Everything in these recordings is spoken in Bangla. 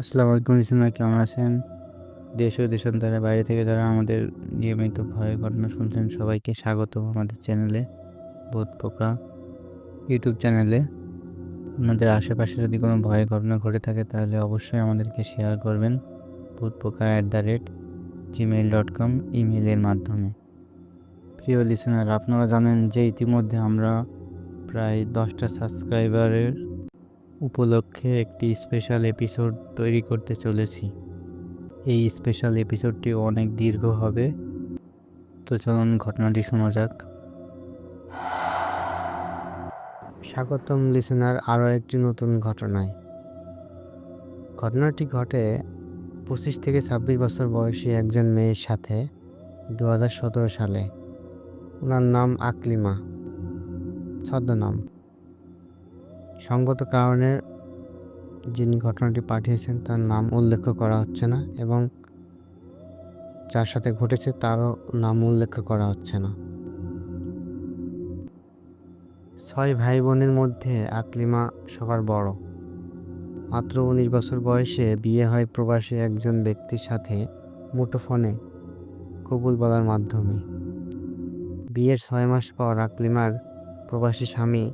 আসসালামু আলাইকুম লিসেনরা, কেমন আছেন? দেশ ও দেশান্তরের বাইরে থেকে যারা আমাদের নিয়মিত ভয়ের ঘটনা শুনছেন সবাইকে স্বাগতম আমাদের চ্যানেলে, ভূত পোকা ইউটিউব চ্যানেলে। আপনাদের আশেপাশে যদি কোনো ভয়ের ঘটনা ঘটে থাকে তাহলে অবশ্যই আমাদেরকে শেয়ার করবেন ভূতপোকা@gmail.com ইমেইলের মাধ্যমে। প্রিয় লিসেনার, আপনারা জানেন যে ইতিমধ্যে আমরা প্রায় 10টা সাবস্ক্রাইবারের উপলক্ষে একটি স্পেশাল এপিসোড তৈরি করতে চলেছি। এই স্পেশাল এপিসোডটি অনেক দীর্ঘ হবে, তো চলুন ঘটনাটি শোনা যাক। স্বাগতম লিসেনার আরও একটি নতুন ঘটনায়। ঘটনাটি ঘটে 25 থেকে 26 বছর বয়সী একজন মেয়ের সাথে 2017 সালে। ওনার নাম আকলিমা, ছদ্মনাম। সঙ্গত কারণে যিনি ঘটনাটি পাঠিয়েছেন তার নাম উল্লেখ করা হচ্ছে না, এবং যার সাথে ঘটেছে তারও নাম উল্লেখ করা হচ্ছে না। 6 ভাই বোনের মধ্যে আকলিমা সবার বড়। মাত্র 19 বছর বয়সে বিয়ে হয় প্রবাসী একজন ব্যক্তির সাথে মুঠোফোনে কবুল বলার মাধ্যমে। বিয়ের 6 মাস পর আকলিমার প্রবাসী স্বামী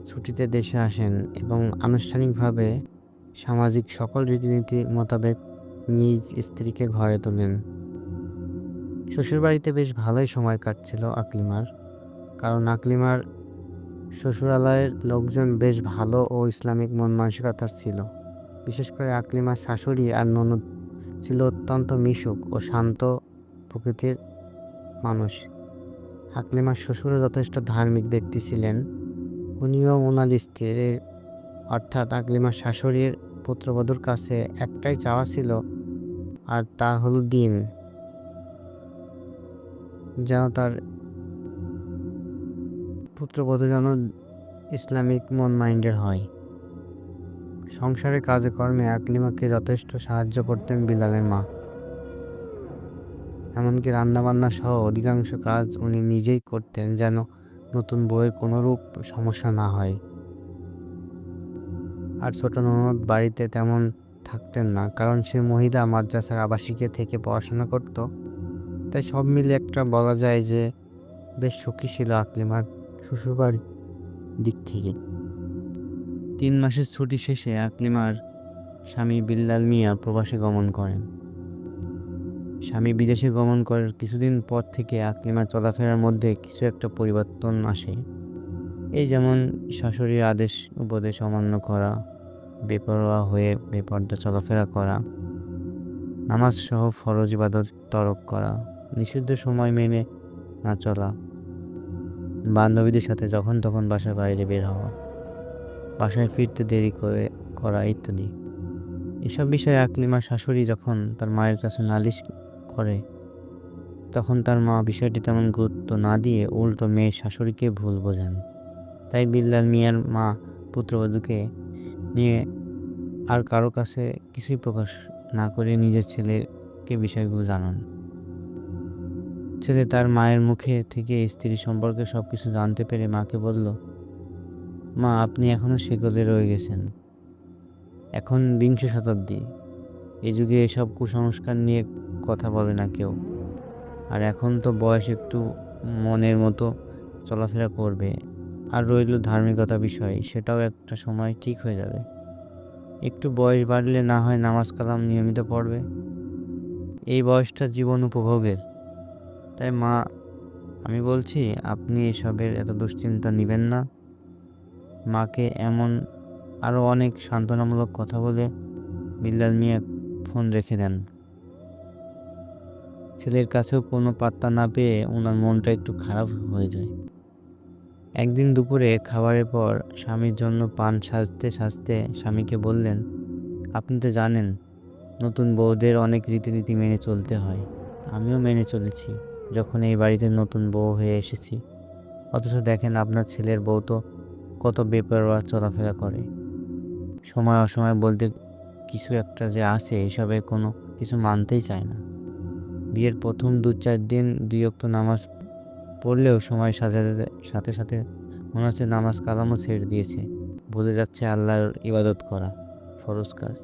ছুটিতে দেশে আসেন এবং আনুষ্ঠানিকভাবে সামাজিক সকল রীতিনীতি মোতাবেক নিজ স্ত্রীকে ঘরে তোলেন। শ্বশুরবাড়িতে বেশ ভালোই সময় কাটছিল আকলিমার, কারণ আকলিমার শ্বশুরালয়ের লোকজন বেশ ভালো ও ইসলামিক মন মানসিকতার ছিল। বিশেষ করে আকলিমার শাশুড়ি আর ননদ ছিল অত্যন্ত মিশুক ও শান্ত প্রকৃতির মানুষ। আকলিমার শ্বশুরও যথেষ্ট ধার্মিক ব্যক্তি ছিলেন। উনিও ওনার স্ত্রীর অর্থাৎ আকলিমার শাশুড়ির পুত্রবধূর কাছে একটাই চাওয়া ছিল, আর তা হলো দিন, যেন তার পুত্রবধূ যেন ইসলামিক মন মাইন্ডের হয়। সংসারের কাজে কর্মে আকলিমাকে যথেষ্ট সাহায্য করতেন বিলালের মা। এমনকি রান্নাবান্না সহ অধিকাংশ কাজ উনি নিজেই করতেন, যেন নতুন বউয়ের কোনোরূপ সমস্যা না হয়। আর ছোট ননদ বাড়িতে তেমন থাকতেন না, কারণ সে মহিলা মাদ্রাসার আবাসিকে থেকে পড়াশোনা করত। তাই সব মিলে একটা বলা যায় যে বেশ সুখী ছিল আকলিমার শ্বশুরবাড়ির দিক থেকে। 3 মাসের ছুটি শেষে আকলিমার স্বামী বিল্লাল মিয়া প্রবাসে গমন করেন। স্বামী বিদেশে গমন করার কিছুদিন পর থেকে আকলিমার চলাফেরার মধ্যে কিছু একটা পরিবর্তন আসে। এই যেমন শাশুড়ির আদেশ উপদেশ অমান্য করা, বেপরোয়া হয়ে বেপর্দা চলাফেরা করা, নামাজ সহ ফরজ ইবাদত তরক করা, নিষিদ্ধ সময় মেনে না চলা, বান্ধবীদের সাথে যখন তখন বাসার বাইরে বের হওয়া, বাসায় ফিরতে দেরি করা ইত্যাদি। এসব বিষয়ে আকলিমার শাশুড়ি যখন তার মায়ের কাছে নালিশ করে, তখন তার মা বিষয়টি তেমন গুরুত্ব না দিয়ে উল্টো মেয়ের শাশুড়িকে ভুল বোঝেন। তাই বিল্লাল মিয়ার মা পুত্রবধূকে নিয়ে আর কারো কাছে কিছুই প্রকাশ না করে নিজের ছেলেকে বিষয়গুলো জানান। ছেলে তার মায়ের মুখে থেকে স্ত্রী সম্পর্কে সবকিছু জানতে পেরে মাকে বলল, মা, আপনি এখনো সেকলে রয়ে গেছেন। এখন বিংশ শতাব্দী, এই যুগে এসব কুসংস্কার নিয়ে কথা বলে না কেউ। আর এখন তো বয়স, একটু মনের মতো চলাফেরা করবে। আর রইল ধার্মিকতা বিষয়, সেটাও একটা সময় ঠিক হয়ে যাবে। একটু বয়স বাড়লে না হয় নামাজ কালাম নিয়মিত পড়বে। এই বয়সটা জীবন উপভোগের। তাই মা, আমি বলছি আপনি এসবের এত দুশ্চিন্তা নেবেন না। মাকে এমন আরও অনেক সান্ত্বনামূলক কথা বলে বিল্লাল মিয়া ফোন রেখে দেন। ছেলের কাছেও কোনো পাত্তা না পেয়ে ওনার মনটা একটু খারাপ হয়ে যায়। একদিন দুপুরে খাবারের পর স্বামীর জন্য পান সাজতে সাজতে স্বামীকে বললেন, আপনি তো জানেন নতুন বউদের অনেক রীতিনীতি মেনে চলতে হয়। আমিও মেনে চলেছি যখন এই বাড়িতে নতুন বউ হয়ে এসেছি। অথচ দেখেন আপনার ছেলের বউ তো কত বেপরোয়া চলাফেরা করে। সময় অসময় বলতে কিছু একটা যে আছে, এসবে কোনো কিছু মানতেই চায় না। বিয়ের প্রথম 2-4 দিন 2 ওয়াক্ত নামাজ পড়লেও সময় সাজাতে সাথে সাথে মনে হচ্ছে নামাজ কালামও ছেড়ে দিয়েছে। ভুলে যাচ্ছে আল্লাহর ইবাদত করা ফরজ কাজ।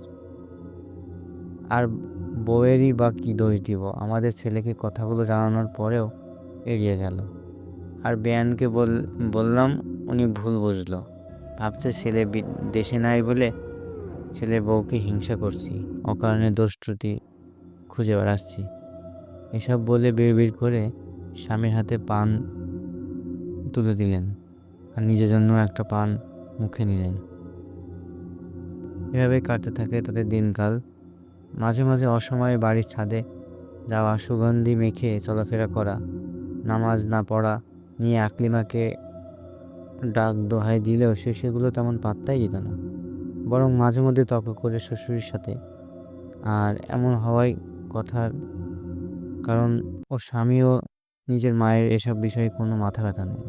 আর বউয়েরই বা কি দোষ দিব? আমাদের ছেলেকে কথাগুলো জানানোর পরেও এড়িয়ে গেল। আর বেয়ানকে বললাম, উনি ভুল বুঝলো। ভাবছে ছেলে দেশে নাই বলে ছেলের বউকে হিংসা করছি, অকারণে দোষ ত্রুটি খুঁজে বেড়াচ্ছি। এসব বলে বিড়বিড় করে স্বামীর হাতে পান তুলে দিলেন আর নিজের জন্য একটা পান মুখে নিলেন। এভাবে কাটতে থাকে তাদের দিনকাল। মাঝে মাঝে অসময়ে বাড়ির ছাদে যাওয়া, সুগন্ধি মেখে চলাফেরা করা, নামাজ না পড়া নিয়ে আকলিমাকে ডাক দোহাই দিলেও সে সেগুলো তেমন পাত্তাই দিত না, বরং মাঝে মধ্যে তর্ক করে শ্বশুরের সাথে। আর এমন হওয়াই কথার, কারণ ওর স্বামীও নিজের মায়ের এসব বিষয়ে কোনো মাথা ব্যথা নেই,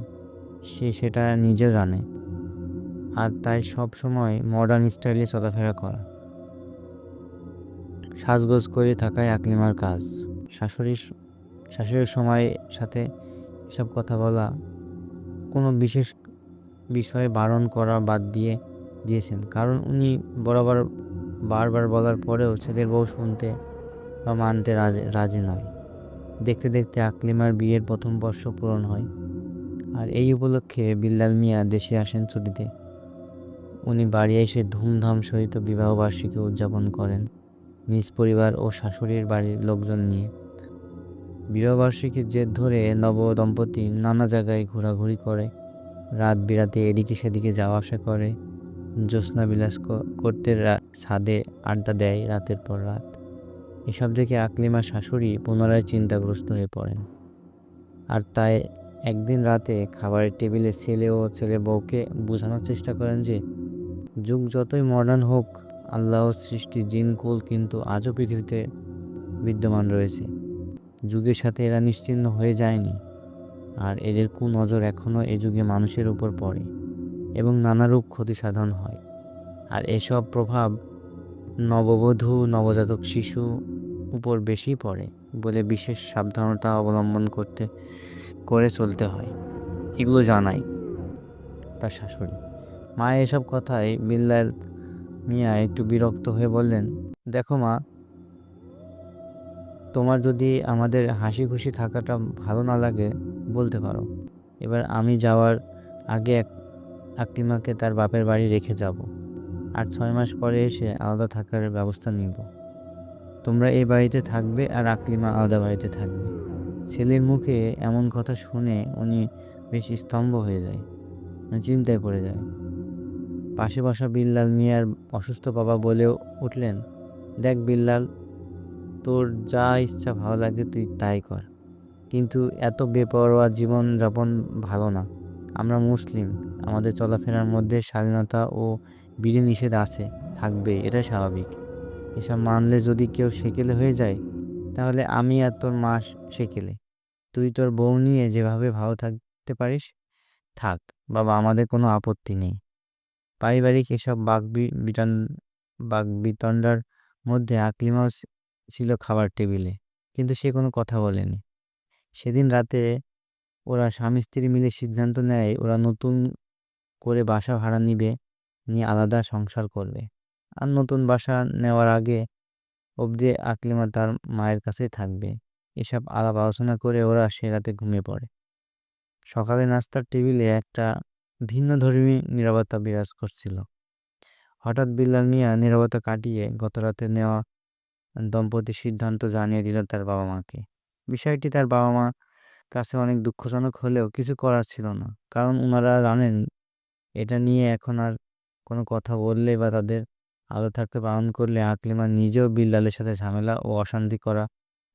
সে সেটা নিজেও জানে। আর তাই সব সময় মডার্ন স্টাইলে চলাফেরা করা, সাজগোজ করে থাকাই আকলিমার কাজ। শাশুড়ির শাশুড়ির সময় সাথে এসব কথা বলা, কোনো বিশেষ বিষয়ে বারণ করা বাদ দিয়েছেন, কারণ উনি বরাবর বারবার বলার পরেও ছেলের বউ শুনতে বা মানতে রাজি নয়। দেখতে দেখতে আকলিমার বিয়ের প্রথম বর্ষ পূরণ হয়। আর এই উপলক্ষে বিল্লাল মিয়া দেশে আসেন ছুটিতে। উনি বাড়ি এসে ধুমধাম সহিত বিবাহবার্ষিকী উদযাপন করেন নিজ পরিবার ও শাশুড়ির বাড়ির লোকজন নিয়ে। বিবাহবার্ষিকীর জের ধরে নবদম্পতি নানা জায়গায় ঘোরাঘুরি করে, রাত বিরাতে এদিকে সেদিকে যাওয়া আসা করে, জ্যোৎস্না বিলাস করতে ছাদে আড্ডা দেয় রাতের পর রাত। এসব দেখে আকলিমার শাশুড়ি পুনরায় চিন্তাগ্রস্ত হয়ে পড়েন। আর তাই একদিন রাতে খাবারের টেবিলে ছেলে ও ছেলের বউকে বোঝানোর চেষ্টা করেন যে যুগ যতই মডার্ন হোক, আল্লাহর সৃষ্টি জিনকুল কিন্তু আজও পৃথিবীতে বিদ্যমান রয়েছে। যুগের সাথে এরা নিশ্চিহ্ন হয়ে যায়নি, আর এদের কুনজর এখনও এ যুগে মানুষের উপর পড়ে এবং নানারূপ ক্ষতি সাধন হয়। আর এসব প্রভাব নববধূ নবজাতক শিশু উপর বেশি পড়ে বলে বিশেষ সাবধানতা অবলম্বন করে চলতে হয়। এগুলো জানাই তার শাশুড়ি। মা এসব কথায় বিল্লাল মিয়া একটু বিরক্ত হয়ে বললেন, দেখো মা, তোমার যদি আমাদের হাসি খুশি থাকাটা ভালো না লাগে বলতে পারো। এবার আমি যাওয়ার আগে আকলিমাকে তার বাপের বাড়ি রেখে যাব, আর 6 মাস পরে এসে আলাদা থাকার ব্যবস্থা নিব। তোমরা এই বাড়িতে থাকবে আর আকলিমা আলাদা বাড়িতে থাকবে। ছেলের মুখে এমন কথা শুনে উনি বেশ স্তম্ভ হয়ে যায়, চিন্তায় পড়ে যায়। পাশে বসা বিল্লাল মিয়ার অসুস্থ বাবা বলেও উঠলেন, দেখ বিল্লাল, তোর যা ইচ্ছা ভালো লাগে তুই তাই কর, কিন্তু এত বেপরোয়া জীবন যাপন ভালো না। আমরা মুসলিম, আমাদের চলাফেরার মধ্যে স্বাধীনতা ও বিধিনিষেধ আছে, থাকবে, এটা স্বাভাবিক। এসব মানলে যদি কেউ সেকেলে হয়ে যায়, তাহলে আমি আর তোর মা সেকেলে। তুই তোর বউ নিয়ে যেভাবে ভালো থাকতে পারিস থাক বাবা, আমাদের কোনো আপত্তি নেই। পারিবারিক এসব বাকবিতণ্ডার মধ্যে আকলিমাও ছিল খাবার টেবিলে, কিন্তু সে কোনো কথা বলেনি। সেদিন রাতে ওরা স্বামী স্ত্রী মিলে সিদ্ধান্ত নেয় ওরা নতুন করে বাসা ভাড়া নিয়ে আলাদা সংসার করবে। আর নতুন বাসা নেওয়ার আগে অবধি আকলিমা তার মায়ের কাছেই থাকবে। এসব আলাপ আলোচনা করে ওরা সে রাতে ঘুমিয়ে পড়ে। সকালে নাস্তার টেবিলে একটা ভিন্নধর্মী নীরবতা বিরাজ করছিল। হঠাৎ বিল্লাল মিয়া নীরবতা কাটিয়ে গতরাতে নেওয়া দম্পতির সিদ্ধান্ত জানিয়ে দিল তার বাবা মাকে। বিষয়টি তার বাবা মা কাছে অনেক দুঃখজনক হলেও কিছু করার ছিল না, কারণ ওনারা জানেন এটা নিয়ে এখন আর কোনো কথা বললে বা তাদের আলাদা থাকতে বারণ করলে আকলিমা নিজেও বিল্লালের সাথে ঝামেলা ও অশান্তি করা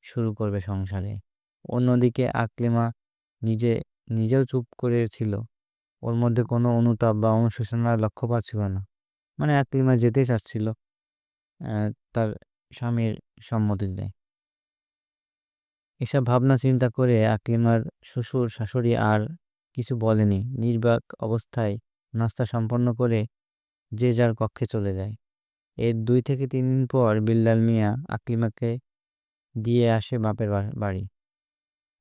শুরু করবে সংসারে। অন্যদিকে আকলিমা নিজে নিজেও চুপ করেছিল, ওর মধ্যে কোনো অনুতাপ বা অনুশোচনার লক্ষ্য পাচ্ছিল না। মানে আকলিমা যেতে চাচ্ছিল তার স্বামীর সম্মতিতে। এসব ভাবনা চিন্তা করে আকলিমার শ্বশুর শাশুড়ি আর কিছু বলেনি, নির্বাক অবস্থায় নাস্তা সম্পন্ন করে যে যার কক্ষে চলে যায়। এর 2 থেকে 3 দিন পর বিল্লাল মিয়া আকলিমাকে দিয়ে আসে বাপের বাড়ি।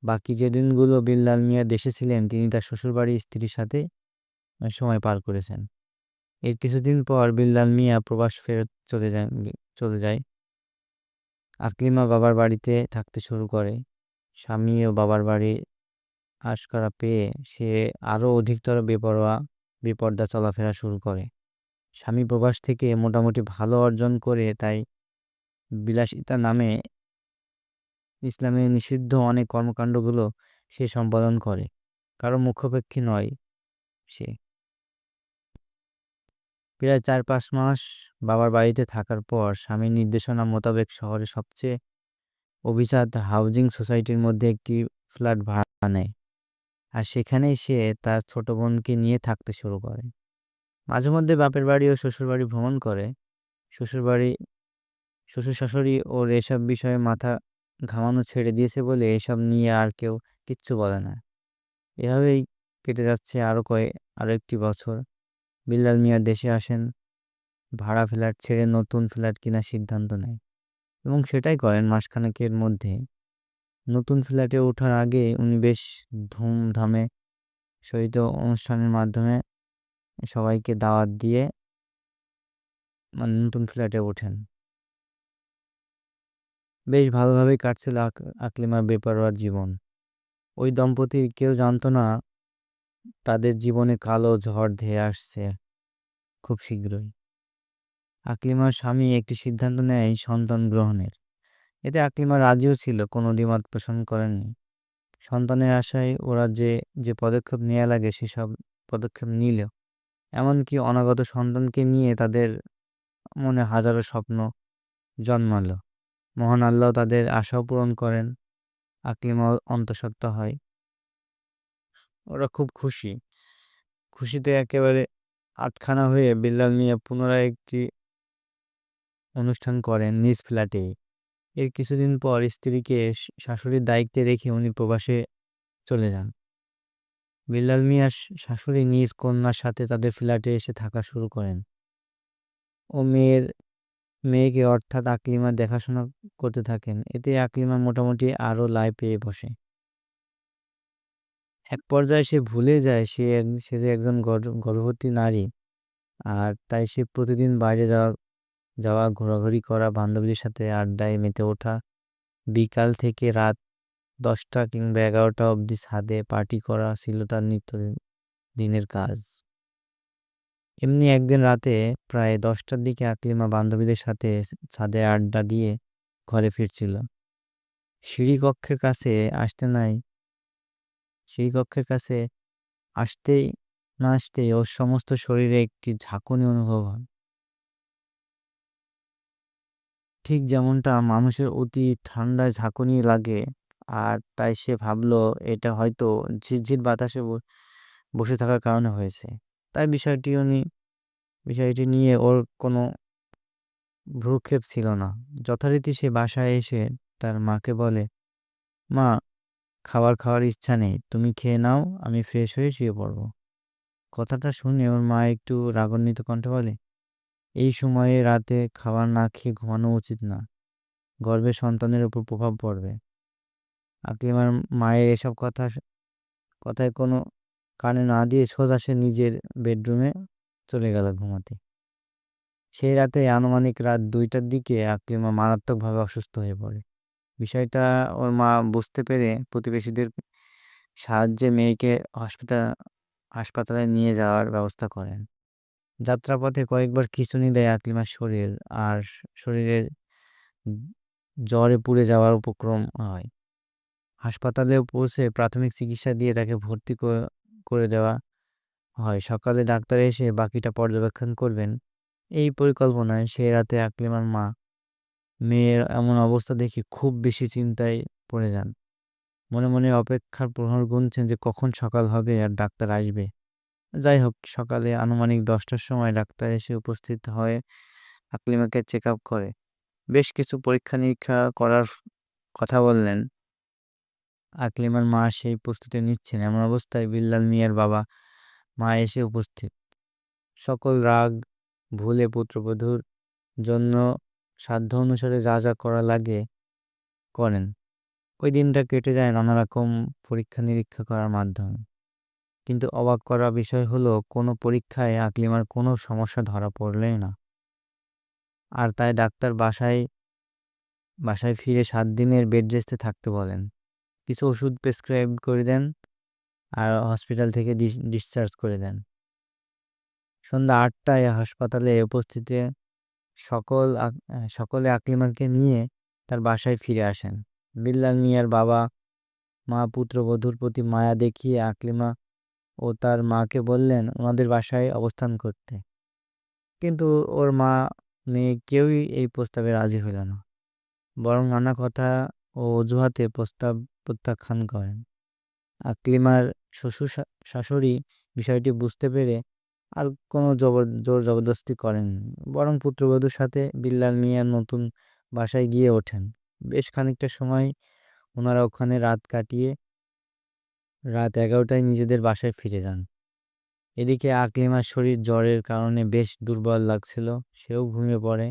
বাকি যে দিনগুলো বিল্লাল মিয়া দেশে ছিলেন তিনি তার শ্বশুরবাড়ি স্ত্রীর সাথে সময় পার করেছেন। এর কিছুদিন পর বিল্লাল মিয়া প্রবাস ফেরত চলে যায়। আকলিমা বাবার বাড়িতে থাকতে শুরু করে। স্বামী ও বাবার বাড়ি আশকারা পেয়ে সে আরও অধিকতর বেপরদা চলাফেরা শুরু করে। স্বামী প্রবাস থেকে মোটামুটি ভালো অর্জন করে, তাই বিলাসিতা নামে ইসলামে নিষিদ্ধ অনেক কর্মকাণ্ডগুলো সে সম্পাদন করে। কারো মুখাপেক্ষী নয় সে। প্রায় 4-5 মাস বাবার বাড়িতে থাকার পর স্বামীর নির্দেশনা মোতাবেক শহরের সবচেয়ে অভিজাত হাউজিং সোসাইটির মধ্যে একটি ফ্ল্যাট ভাড়া নেয়। আর সেখানেই সে তার ছোট বোনকে নিয়ে থাকতে শুরু করে। মাঝে মধ্যে বাপের বাড়ি ও শ্বশুরবাড়ি ভ্রমণ করে। শ্বশুরবাড়ি শ্বশুর শাশুড়ি ওর এসব বিষয়ে মাথা ঘামানো ছেড়ে দিয়েছে বলে এসব নিয়ে আর কেউ কিচ্ছু বলে না। এভাবেই কেটে যাচ্ছে আরও একটি বছর। বিল্লাল মিয়া দেশে আসেন, ভাড়া ফ্ল্যাট ছেড়ে নতুন ফ্ল্যাট কেনার সিদ্ধান্ত নেয় এবং সেটাই করেন মাসখানেকের মধ্যে। নতুন ফ্ল্যাটে ওঠার আগে উনি বেশ ধুমধামে সহিত অনুষ্ঠানের মাধ্যমে সবাইকে দাওয়াত দিয়ে নতুন ফ্ল্যাটে ওঠেন। বেশ ভালোভাবেই কাটছিল আকলিমার বেপরোয়া জীবন। ওই দম্পতি কেউ জানতো না তাদের জীবনে কালো ঝড় ধেয়ে আসছে খুব শীঘ্রই। আকলিমার স্বামী একটি সিদ্ধান্ত নেয় সন্তান গ্রহণের। এতে আকলিমা রাজিও ছিল, কোনো দ্বিমত পোষণ করেননি। সন্তানের আশায় ওরা যে যে পদক্ষেপ নেওয়া লাগে সেসব পদক্ষেপ নিল। এমনকি অনাগত সন্তানকে নিয়ে তাদের মনে হাজারো স্বপ্ন জন্মালো। মহান আল্লাহ তাদের আশাও পূরণ করেন। আকলিমা অন্তঃসত্ত্বা হয়। ওরা খুব খুশিতে একেবারে আটখানা হয়ে বিল্লাল মিয়া পুনরায় একটি অনুষ্ঠান করেন নিজ ফ্ল্যাটে। এর কিছুদিন পর স্ত্রীকে শাশুড়ির দায়িত্বে রেখে উনি প্রবাসে চলে যান। বিল্লাল মিয়ার শাশুড়ি নিজ কন্যার সাথে তাদের ফ্ল্যাটে এসে থাকা শুরু করেন ও মেয়েকে অর্থাৎ আকলিমা দেখাশোনা করতে থাকেন। এতে আকলিমা মোটামুটি আরও লাই পেয়ে বসে। এক পর্যায়ে সে ভুলে যায় সে যে একজন গর্ভবতী নারী। আর তাই সে প্রতিদিন বাইরে যাওয়া ঘোরাঘুরি করা, বান্ধবীদের সাথে আড্ডায় মেতে ওঠা, বিকাল থেকে রাত 10টা কিংবা 11টা অবধি ছাদে পার্টি করা ছিল তার দিনের কাজ। এমনি একদিন রাতে প্রায় 10টার দিকে আকলিমা বান্ধবীদের সাথে ছাদে আড্ডা দিয়ে ঘরে ফিরছিল। সিঁড়িকক্ষের কাছে আসতেই না আসতেই ওর সমস্ত শরীরে একটি ঝাঁকুনি অনুভব হয়। ঠিক যেমনটা মানুষের অতি ঠান্ডায় ঝাঁকুনি লাগে। আর তাই সে ভাবল এটা হয়তো ঝিরঝির বাতাসে বসে থাকার কারণে হয়েছে। তাই বিষয়টি নিয়ে ওর কোনো ভ্রূক্ষেপ ছিল না। যথারীতি সে বাসায় এসে তার মাকে বলে, মা, খাওয়ার ইচ্ছা নেই, তুমি খেয়ে নাও, আমি ফ্রেশ হয়ে শুয়ে পড়ব। কথাটা শুনে ওর মা একটু রাগান্বিত কণ্ঠে বলে, এই সময়ে রাতে খাবার না খেয়ে ঘুমানো উচিত না, গর্ভে সন্তানের উপর প্রভাব পড়বে। আকলিমার মায়ের এসব কথায় কোনো কানে না দিয়ে সোজা সে নিজের বেডরুমে চলে গেল ঘুমাতে। সেই রাতে আনুমানিক রাত 2টার দিকে আকলিমা মারাত্মকভাবে অসুস্থ হয়ে পড়ে। বিষয়টা ওর মা বুঝতে পেরে প্রতিবেশীদের সাহায্যে মেয়েকে হাসপাতালে নিয়ে যাওয়ার ব্যবস্থা করেন। যাত্রাপথে কয়েকবার খিঁচুনি দেয় আকলিমার শরীর, আর শরীরে জ্বরে পুড়ে যাওয়ার উপক্রম হয়। হাসপাতালেও পৌঁছে প্রাথমিক চিকিৎসা দিয়ে তাকে ভর্তি করে দেওয়া হয়। সকালে ডাক্তার এসে বাকিটা পর্যবেক্ষণ করবেন এই পরিকল্পনায় সেই রাতে আকলিমার মা মেয়ের এমন অবস্থা দেখে খুব বেশি চিন্তায় পড়ে যান। মনে মনে অপেক্ষার প্রহর গুনছেন যে কখন সকাল হবে আর ডাক্তার আসবে। যাই হোক, সকালে আনুমানিক 10টার সময় ডাক্তার এসে উপস্থিত হয়ে আকলিমাকে চেক আপ করে বেশ কিছু পরীক্ষা নিরীক্ষা করার কথা বললেন। আকলিমার মা সেই প্রস্তুতি নিচ্ছেন। এমন অবস্থায় বিল্লাল মিয়ার মা এসে উপস্থিত। সকল রাগ ভুলে পুত্রবধূর জন্য সাধ্য অনুসারে যা যা করা লাগে করেন। ওই দিনটা কেটে যায় নানা রকম পরীক্ষা নিরীক্ষা করার মাধ্যমে। কিন্তু অবাক করা বিষয় হলো, কোনো পরীক্ষায় আকলিমার কোনো সমস্যা ধরা পড়লেই না। আর তাই ডাক্তার বাসায় ফিরে 7 দিনের বেড রেস্টে থাকতে বলেন। কিছু ওষুধ প্রেসক্রাইব করে দেন আর হসপিটাল থেকে ডিসচার্জ করে দেন। সন্ধ্যা ৮টায় হাসপাতালে উপস্থিতে সকলে আকলিমাকে নিয়ে তার বাসায় ফিরে আসেন। বিল্লাল মিয়ার বাবা মা পুত্রবধূর প্রতি মায়া দেখিয়ে আকলিমা ও তার মাকে বললেন ওনাদের বাসায় অবস্থান করতে। কিন্তু ওর মা মেয়ে কেউই এই প্রস্তাবে রাজি হইল না, বরং নানা কথা ও অজুহাতে প্রস্তাব প্রত্যাখ্যান করেন। আকলিমার শাশুড়ি বিষয়টি বুঝতে পেরে আর কোনো জোর জবরদস্তি করেননি, বরং পুত্রবধূর সাথে বিল্লাল মিয়ার নতুন বাসায় গিয়ে ওঠেন। বেশ খানিকটা সময় ওনারা ওখানে রাত কাটিয়ে রাত 11টায় নিজেদের বাসায় ফিরে যান। এদিকে আকলিমার শরীর জ্বরের কারণে বেশ দুর্বল লাগছিল, সেও ঘুমিয়ে পড়ে।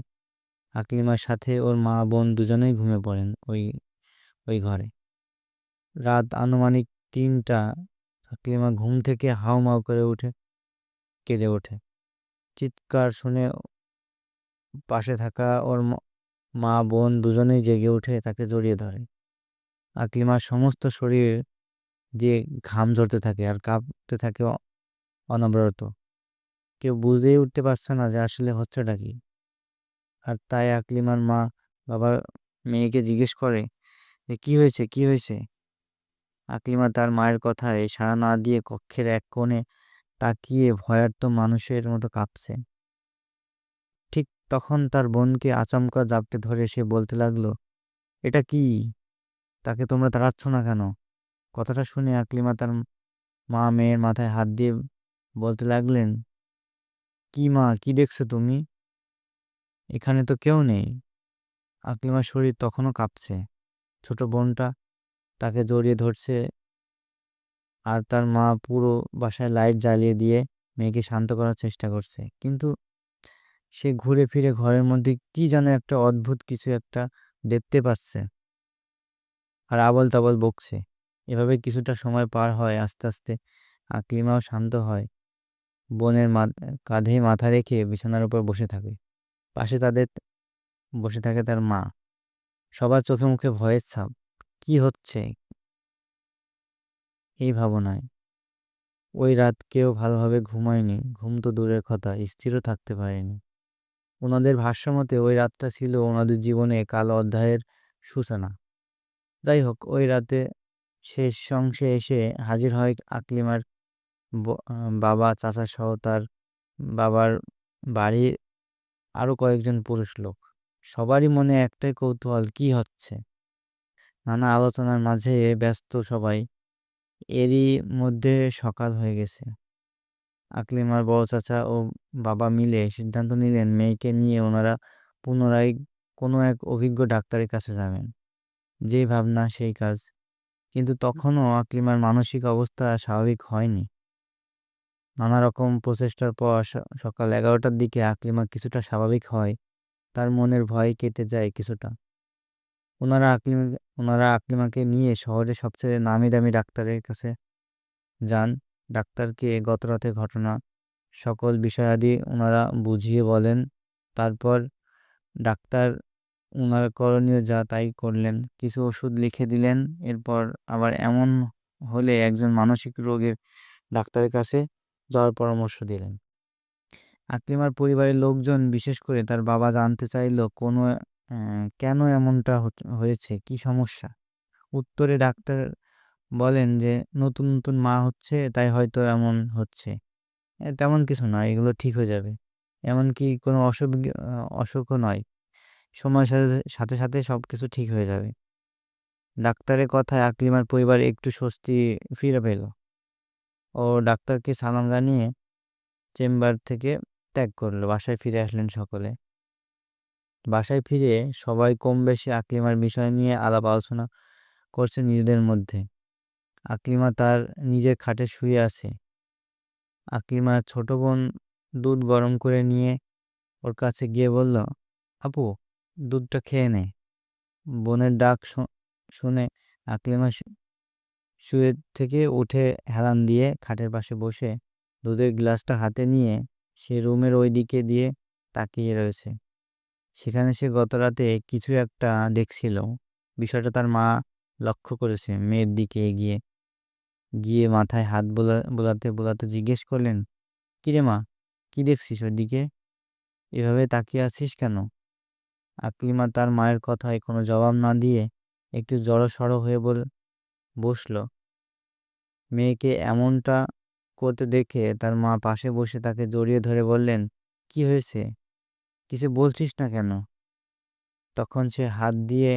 আকলিমার সাথে ওর মা বোন দুজনেই ঘুমিয়ে পড়েন ওই ঘরে। রাত আনুমানিক 3টা। আকলিমা ঘুম থেকে হাউমাউ করে কেঁদে ওঠে। চিৎকার শুনে পাশে থাকা ওর মা বোন দুজনেই জেগে উঠে তাকে জড়িয়ে ধরে। আকলিমার সমস্ত শরীর দিয়ে ঘাম ঝরতে থাকে আর কাঁপতে থাকে অনবরত। কেউ বুঝেই উঠতে পারছে না যে আসলে হচ্ছেটা কি। আর তাই আকলিমার মা বাবার মেয়েকে জিজ্ঞেস করে যে কি হয়েছে, কি হয়েছে? আকলিমা তার মায়ের কথায় সাড়া না দিয়ে কক্ষের এক কোণে তাকিয়ে ভয়ার্ত মানুষের মতো কাঁপছে। ঠিক তখন তার বোনকে আচমকা জাপটে ধরে সে বলতে লাগলো, এটা কি? তাকে তোমরা তাড়াচ্ছ না কেন? কথাটা শুনে আকলিমা তার মা মেয়ের মাথায় হাত দিয়ে বলতে লাগলেন, কি মা, কি দেখছো তুমি? এখানে তো কেউ নেই। আকলিমার শরীর তখনও কাঁপছে। ছোট বোনটা তাকে জড়িয়ে ধরছে আর তার মা পুরো বাসায় লাইট জ্বালিয়ে দিয়ে মেয়েকে শান্ত করার চেষ্টা করছে। কিন্তু সে ঘুরে ফিরে ঘরের মধ্যে কি যেন একটা অদ্ভুত কিছু একটা দেখতে পাচ্ছে আর আবল তাবল বকছে। এভাবে কিছুটা সময় পার হয়। আস্তে আস্তে আকলিমাও শান্ত হয়। বোনের কাঁধে মাথা রেখে বিছানার উপর বসে থাকে। পাশে তাদের বসে থাকে তার মা। সবার চোখে মুখে ভয়ের ছাপ। কি হচ্ছে এই ভাবনায় ওই রাত কেউ ভালোভাবে ঘুমায়নি। ঘুম তো দূরের কথা, স্থিরও থাকতে পারেনি। ওনাদের ভাষ্যমতে ওই রাতটা ছিল ওনাদের জীবনে কালো অধ্যায়ের সূচনা। যাই হোক, ওই রাতে শেষ অংশে এসে হাজির হয় আকলিমার বাবা, চাচা সহ তার বাবার বাড়ির আরো কয়েকজন পুরুষ লোক। সবারই মনে একটাই কৌতূহল, কি হচ্ছে? নানা আলোচনার মাঝে ব্যস্ত সবাই। এরই মধ্যে সকাল হয়ে গেছে। আকলিমার বড় চাচা ও বাবা মিলে সিদ্ধান্ত নিলেন মেয়েকে নিয়ে ওনারা পুনরায় কোনো এক অভিজ্ঞ ডাক্তারের কাছে যাবেন। যেই ভাবনা সেই কাজ। কিন্তু তখনও আকলিমার মানসিক অবস্থা স্বাভাবিক হয়নি। নানা রকম প্রচেষ্টার পর সকাল 11টার দিকে আকলিমা কিছুটা স্বাভাবিক হয়। তার মনের ভয় কেটে যায় কিছুটা। ওনারা আকলিমাকে নিয়ে শহরের সবচেয়ে নামি দামি ডাক্তারের কাছে যান। ডাক্তারকে গতরাতের ঘটনা সকল বিষয়াদি ওনারা বুঝিয়ে বলেন। তারপর ডাক্তার ওনার করণীয় যা তাই করলেন। কিছু ওষুধ লিখে দিলেন। এরপর আবার এমন হলে একজন মানসিক রোগের ডাক্তারের কাছে যাওয়ার পরামর্শ দিলেন। আকলিমার পরিবারের লোকজন, বিশেষ করে তার বাবা জানতে চাইল কেন এমনটা হয়েছে, কি সমস্যা। উত্তরে ডাক্তার বলেন যে নতুন নতুন মা হচ্ছে, তাই হয়তো এমন হচ্ছে। তেমন কিছু নয়, এগুলো ঠিক হয়ে যাবে। এমনকি কোনো অসুখও নয়। সময়ের সাথে সাথে সাথে সব কিছু ঠিক হয়ে যাবে। ডাক্তারের কথায় আকলিমার পরিবার একটু স্বস্তি ফিরে পেল ও ডাক্তারকে সালাম জানিয়ে চেম্বার থেকে ত্যাগ করলো। বাসায় ফিরে আসলেন সকলে। বাসায় ফিরে সবাই কম বেশি আকলিমার বিষয় নিয়ে আলাপ আলোচনা করছে নিজেদের মধ্যে। আকলিমা তার নিজের খাটে শুয়ে আছে। আকলিমার ছোট বোন দুধ গরম করে নিয়ে ওর কাছে গিয়ে বলল, আপু, দুধটা খেয়ে নে। বোনের ডাক শুনে আকলিমা শুয়ে থেকে উঠে হেলান দিয়ে খাটের পাশে বসে দুধের গ্লাসটা হাতে নিয়ে সে রুমের ওই দিকে দিয়ে তাকিয়ে রয়েছে। সেখানে সে গতরাতে কিছু একটা দেখছিল। বিষয়টা তার মা লক্ষ্য করেছে। মেয়ের দিকে এগিয়ে গিয়ে মাথায় হাত বোলাতে জিজ্ঞেস করলেন, "কিরে মা, কি দেখছিস ওইদিকে? এভাবে তাকিয়ে আছিস কেন?" আকলিমা তার মায়ের কথায় কোনো জবাব না দিয়ে একটু জড়সড় হয়ে বসল। মেয়েকে এমনটা করতে দেখে তার মা পাশে বসে তাকে জড়িয়ে ধরে বললেন, "কি হয়েছে? কিছু বলছিস না কেন?" তখন সে হাত দিয়ে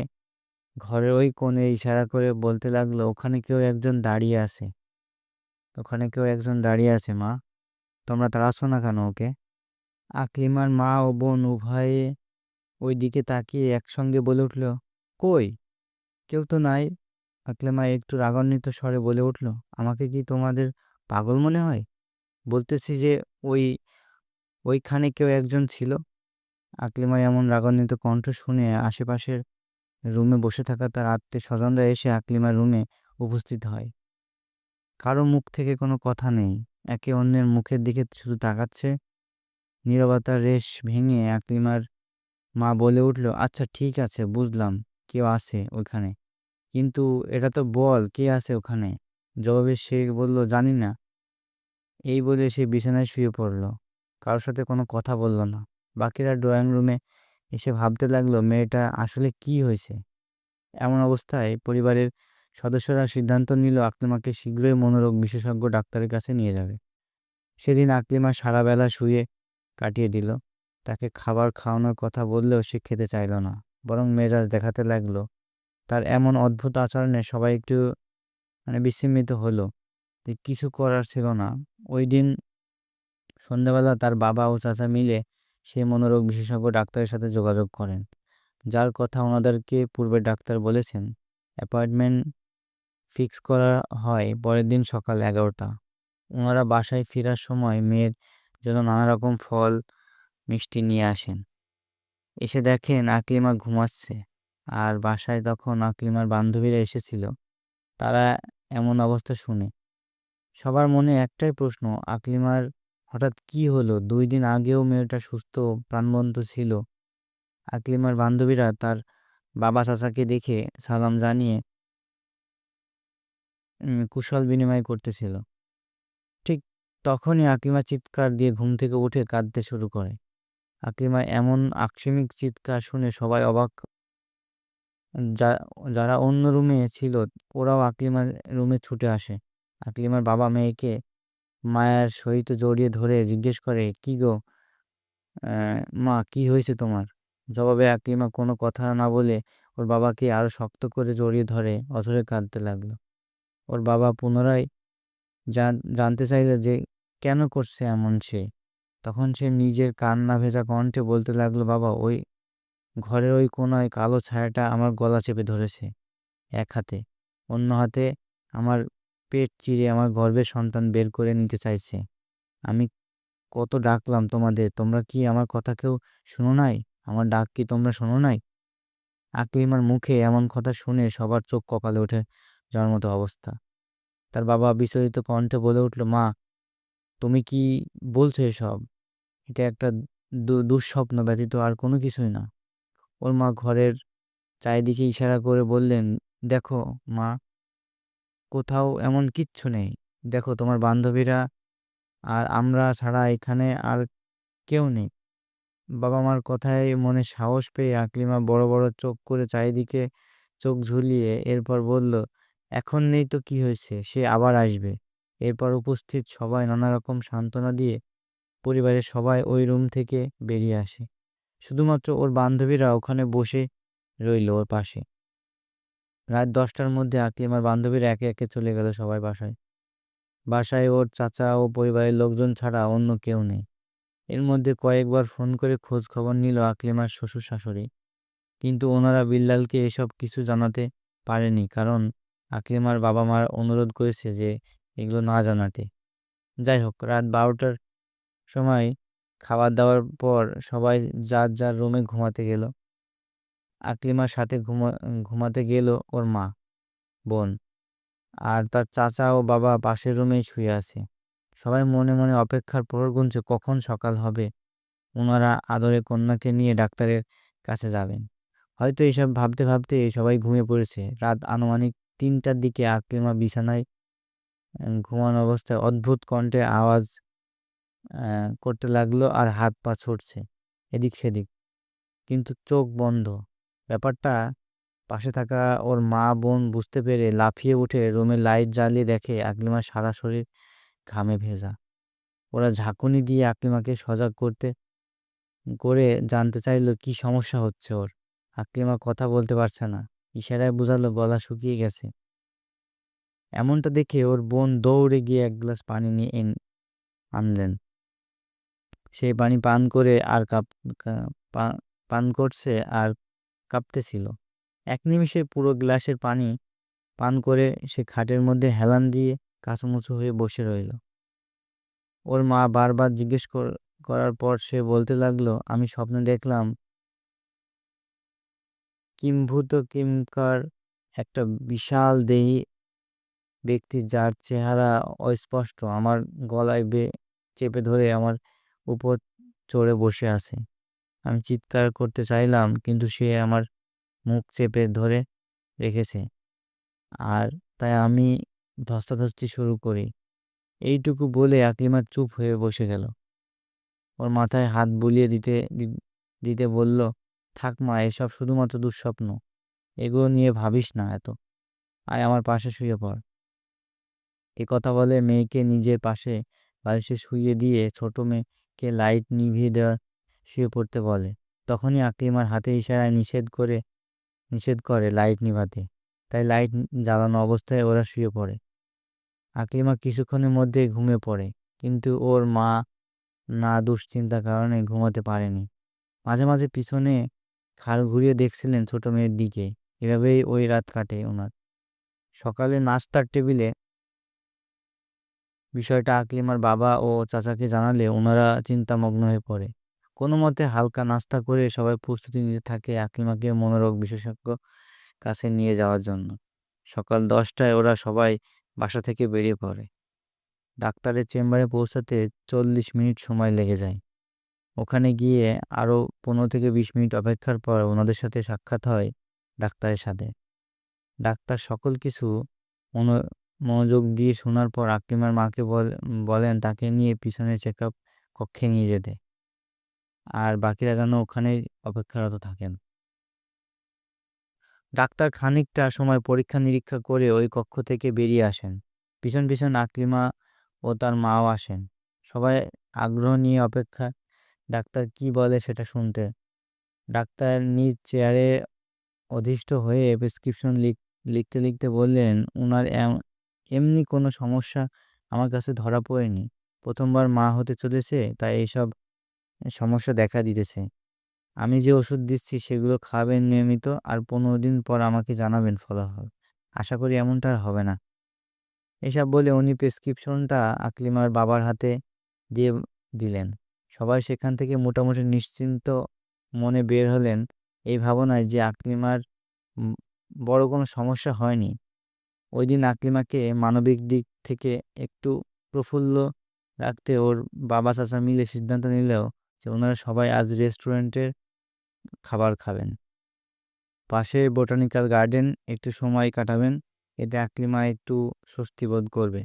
ঘরের ওই কোণে ইশারা করে বলতে লাগলো, ওখানে কেউ একজন দাঁড়িয়ে আছে মা। তোমরা তাড়াচ্ছ না কেন ওকে?" আকলিমার মা ও বোন উভয়ে ওই দিকে তাকিয়ে একসঙ্গে বলে উঠল, "কই? কেউ তো নাই।" আকলিমা একটু রাগান্বিত স্বরে বলে উঠল, "আমাকে কি তোমাদের পাগল মনে হয়? বলতেছি যে ওই ওইখানে কেউ একজন ছিল।" আকলিমার এমন রাগান্বিত কণ্ঠ শুনে আশেপাশের রুমে বসে থাকা তার আত্মীয়-স্বজনরা এসে আকলিমার রুমে উপস্থিত হয়। কারো মুখ থেকে কোনো কথা নেই। একে অন্যের মুখের দিকে শুধু তাকাচ্ছে। নীরবতার রেশ ভেঙে আকলিমার মা বলে উঠল, "আচ্ছা ঠিক আছে, বুঝলাম কেউ আছে ওখানে। কিন্তু এটা তো বল কে আছে ওখানে?" জবাবে সে বলল, "জানি না।" এই বলে সে বিছানায় শুয়ে পড়ল। কারোর সাথে কোনো কথা বলল না। বাকিরা ড্রয়িং রুমে এসে ভাবতে লাগলো মেয়েটা আসলে কি হয়েছে। এমন অবস্থায় পরিবারের সদস্যরা সিদ্ধান্ত নিল আকলিমাকে শীঘ্রই মনোরোগ বিশেষজ্ঞ ডাক্তারের কাছে নিয়ে যাবে। সেদিন আকলিমা সারা বেলা শুয়ে কাটিয়ে দিল। তাকে খাবার খাওয়ানোর কথা বললেও সে খেতে চাইল না, বরং মেজাজ দেখাতে লাগলো। তার এমন অদ্ভুত আচরণে সবাই একটু বিস্মিত হলো। কিছু করার ছিল না। ওই দিন সন্ধ্যাবেলা তার বাবা ও চাচা মিলে সেই মনোরোগ বিশেষজ্ঞ ডাক্তারের সাথে যোগাযোগ করেন, যার কথা ওনাদেরকে পূর্বে ডাক্তার বলেছেন। অ্যাপয়েন্টমেন্ট ফিক্স করা হয় পরের দিন সকাল 11টা। ওনারা বাসায় ফেরার সময় মেয়ের জন্য নানা রকম ফল মিষ্টি নিয়ে আসেন। এসে দেখেন আকলিমা ঘুমাচ্ছে। আর বাসায় তখন আকলিমার বান্ধবীরা এসেছিল। তারা এমন অবস্থা শুনে সবার মনে একটাই প্রশ্ন, আকলিমার হঠাৎ কি হলো? 2 দিন আগেও মেয়েটা সুস্থ প্রাণবন্ত ছিল। আকলিমার বান্ধবীরা তার বাবা চাচাকে দেখে সালাম জানিয়ে কুশল বিনিময় করতেছিল। ঠিক তখনই আকলিমা চিৎকার দিয়ে ঘুম থেকে উঠে কাঁদতে শুরু করে। আকলিমার এমন আকস্মিক চিৎকার শুনে সবাই অবাক। যা যারা অন্য রুমে ছিল ওরাও আকলিমার রুমে ছুটে আসে। আকলিমার বাবা মেয়েকে মায়ের সহিত জড়িয়ে ধরে জিজ্ঞেস করে, "কি গো মা, কি হয়েছে তোমার?" জবাবে আকলিমা কোনো কথা না বলে ওর বাবাকে আরো শক্ত করে জড়িয়ে ধরে অঝরে কাঁদতে লাগলো। ওর বাবা পুনরায় জানতে চাইল যে কেন করছে এমন সে। তখন সে নিজের কান্না ভেজা কণ্ঠে বলতে লাগলো, "বাবা, ওই ঘরের ওই কোনায় কালো ছায়াটা আমার গলা চেপে ধরেছে এক হাতে, অন্য হাতে আমার পেট চিরে আমার গর্ভের সন্তান বের করে নিতে চাইছে। আমি কত ডাকলাম তোমাদের, তোমরা কি আমার কথা কেউ শোনো নাই? আমার ডাক কি তোমরা শোনো নাই?" আকলিমার মুখে এমন কথা শুনে সবার চোখ কপালে উঠে যাওয়ার মতো অবস্থা। তার বাবা বিচলিত কণ্ঠে বলে উঠল, "মা, তুমি কি বলছো এসব? এটা একটা দুঃস্বপ্ন ব্যতীত আর কোনো কিছুই না।" ওর মা ঘরের চারিদিকে ইশারা করে বললেন, "দেখো মা, কোথাও এমন কিচ্ছু নেই। দেখো তোমার বান্ধবীরা আর আমরা ছাড়া এখানে আর কেউ নেই।" বাবা মার কথায় মনে সাহস পেয়ে আকলিমা বড় বড় চোখ করে চারিদিকে চোখ ঝুলিয়ে এরপর বলল, "এখন নেই তো কি হয়েছে, সে আবার আসবে।" এরপর উপস্থিত সবাই নানা রকম সান্ত্বনা দিয়ে পরিবারের সবাই ওই রুম থেকে বেরিয়ে আসে। শুধুমাত্র ওর বান্ধবীরা ওখানে বসে রইল ওর পাশে। রাত 10টার মধ্যে আকলিমার বান্ধবীরা একে একে চলে গেল সবাই বাসায়। বাসায় ওর চাচা ও পরিবারের লোকজন ছাড়া অন্য কেউ নেই। এর মধ্যে কয়েকবার ফোন করে খোঁজ খবর নিল আকলিমার শ্বশুর শাশুড়ি, কিন্তু ওনারা বিল্লালকে এসব কিছু জানাতে পারেনি, কারণ আকলিমার বাবা মার অনুরোধ করেছে যে এগুলো না জানাতে। যাই হোক, রাত 12টার সময় খাবার দাওয়ার পর সবাই যার যার রুমে ঘুমাতে গেল। আকলিমার সাথে ঘুমাতে গেল ওর মা, বোন আর তার চাচা ও বাবা পাশের রুমেই শুয়ে আছে। সবাই মনে মনে অপেক্ষার প্রহর গুনছে কখন সকাল হবে। ওনারা আদরে কন্যাকে নিয়ে ডাক্তারের কাছে যাবেন। হয়তো এসব ভাবতে ভাবতে সবাই ঘুমিয়ে পড়েছে। রাত আনুমানিক ৩টার দিকে আকলিমা বিছানায় ঘুমানো অবস্থায় অদ্ভুত কণ্ঠে আওয়াজ করতে লাগলো আর হাত পা ছুটছে এদিক সেদিক, কিন্তু চোখ বন্ধ। ব্যাপারটা পাশে থাকা ওর মা বোন বুঝতে পেরে লাফিয়ে উঠে রুমের লাইট জ্বালিয়ে দেখে আকলিমার সারা শরীর ঘামে ভেজা। ওরা ঝাঁকুনি দিয়ে আকলিমাকে সজাগ করে জানতে চাইলো কি সমস্যা হচ্ছে ওর। আকলিমা কথা বলতে পারছে না, ইশারায় বোঝালো গলা শুকিয়ে গেছে। এমনটা দেখে ওর বোন দৌড়ে গিয়ে এক গ্লাস পানি নিয়ে আনলেন। সেই পানি পান করে আর পান করছে আর কাঁপতেছিল। এক নিমেষে পুরো গ্লাসের পানি পান করে সে খাটের মধ্যে হেলান দিয়ে কাঁচুমাচু হয়ে বসে রইল। ওর মা বারবার জিজ্ঞেস করার পর সে বলতে লাগলো, আমি স্বপ্নে দেখলাম কিম্ভূত কিঙ্কর একটা বিশাল দেহী ব্যক্তি, যার চেহারা অস্পষ্ট, আমার গলায় চেপে ধরে আমার উপর চড়ে বসে আছে। আমি চিৎকার করতে চাইলাম, কিন্তু সে আমার মুখ চেপে ধরে রেখেছে, আর তাই আমি ধস্তাধস্তি শুরু করি। এইটুকু বলে আকলিমা চুপ হয়ে বসে গেল। ওর মাথায় হাত বুলিয়ে দিতে বলল, থাক মা, এসব শুধুমাত্র দুঃস্বপ্ন, এগুলো নিয়ে ভাবিস না এত, আয় আমার পাশে শুয়ে পড়। এ কথা বলে মেয়েকে নিজের পাশে বালিশে শুইয়ে দিয়ে ছোট মেয়েকে লাইট নিভিয়ে দেওয়া শুয়ে পড়তে বলে। তখনই আকলিমার হাতে ইশারায় নিষেধ করে লাইট নিভাতে। তাই লাইট জ্বালানো অবস্থায় ওরা শুয়ে পড়ে। আকলিমা কিছুক্ষণের মধ্যেই ঘুমিয়ে পড়ে, কিন্তু ওর মা না দুশ্চিন্তার কারণে ঘুমাতে পারেনি। মাঝে মাঝে পিছনে ঘাড় ঘুরিয়ে দেখছিলেন ছোট মেয়ের দিকে। এভাবেই ওই রাত কাটে ওনার। সকালে নাস্তার টেবিলে বিষয়টা আকলিমার বাবা ও চাচাকে জানালে ওনারা চিন্তামগ্ন হয়ে পড়ে। কোনো মতে হালকা নাস্তা করে সবাই প্রস্তুতি নিতে থাকে আকলিমাকে মনোরোগ বিশেষজ্ঞ কাছে নিয়ে যাওয়ার জন্য। সকাল 10টায় ওরা সবাই বাসা থেকে বেরিয়ে পড়ে। ডাক্তারের চেম্বারে পৌঁছাতে 40 মিনিট সময় লেগে যায়। ওখানে গিয়ে আরও 15 থেকে 20 মিনিট অপেক্ষার পর ওনাদের সাথে সাক্ষাৎ হয় ডাক্তারের সাথে। ডাক্তার সকল কিছু মনোযোগ দিয়ে শোনার পর আকলিমার মাকে বলেন তাকে নিয়ে পিছনে চেকআপ কক্ষে নিয়ে যেতে, আর বাকিরা যেন ওখানেই অপেক্ষারত থাকেন। ডাক্তার খানিকটা সময় পরীক্ষা নিরীক্ষা করে ওই কক্ষ থেকে বেরিয়ে আসেন। পিছন পিছন আকলিমা ও তার মাও আসেন। সবাই আগ্রহ নিয়ে অপেক্ষা ডাক্তার কি বলে সেটা শুনতে। ডাক্তার নিজ চেয়ারে অধিষ্ঠ হয়ে প্রেসক্রিপশন লিখতে লিখতে বললেন, উনার এমনি কোনো সমস্যা আমার কাছে ধরা পড়েনি। প্রথমবার মা হতে চলেছে, তাই এইসব সমস্যা দেখা দিতেছে। আমি যে ওষুধ দিচ্ছি সেগুলো খাবেন নিয়মিত, আর 15 দিন পর আমাকে জানাবেন ফলাফল। আশা করি এমনটা আর হবে না। এসব বলে উনি প্রেসক্রিপশনটা আকলিমার বাবার হাতে দিয়ে দিলেন। সবাই সেখান থেকে মোটামুটি নিশ্চিন্ত মনে বের হলেন, এই ভাবনায় যে আকলিমার উম বড় কোনো সমস্যা হয়নি। ওইদিন আকলিমাকে মানবিক দিক থেকে একটু প্রফুল্ল রাখতে ওর বাবা চাচা মিলে সিদ্ধান্ত নিলেও যে ওনারা সবাই আজ রেস্টুরেন্টের খাবার খাবেন। পাশে বোটানিক্যাল গার্ডেন একটু সময় কাটাবেন, এতে আকলিমা একটু স্বস্তি বোধ করবে।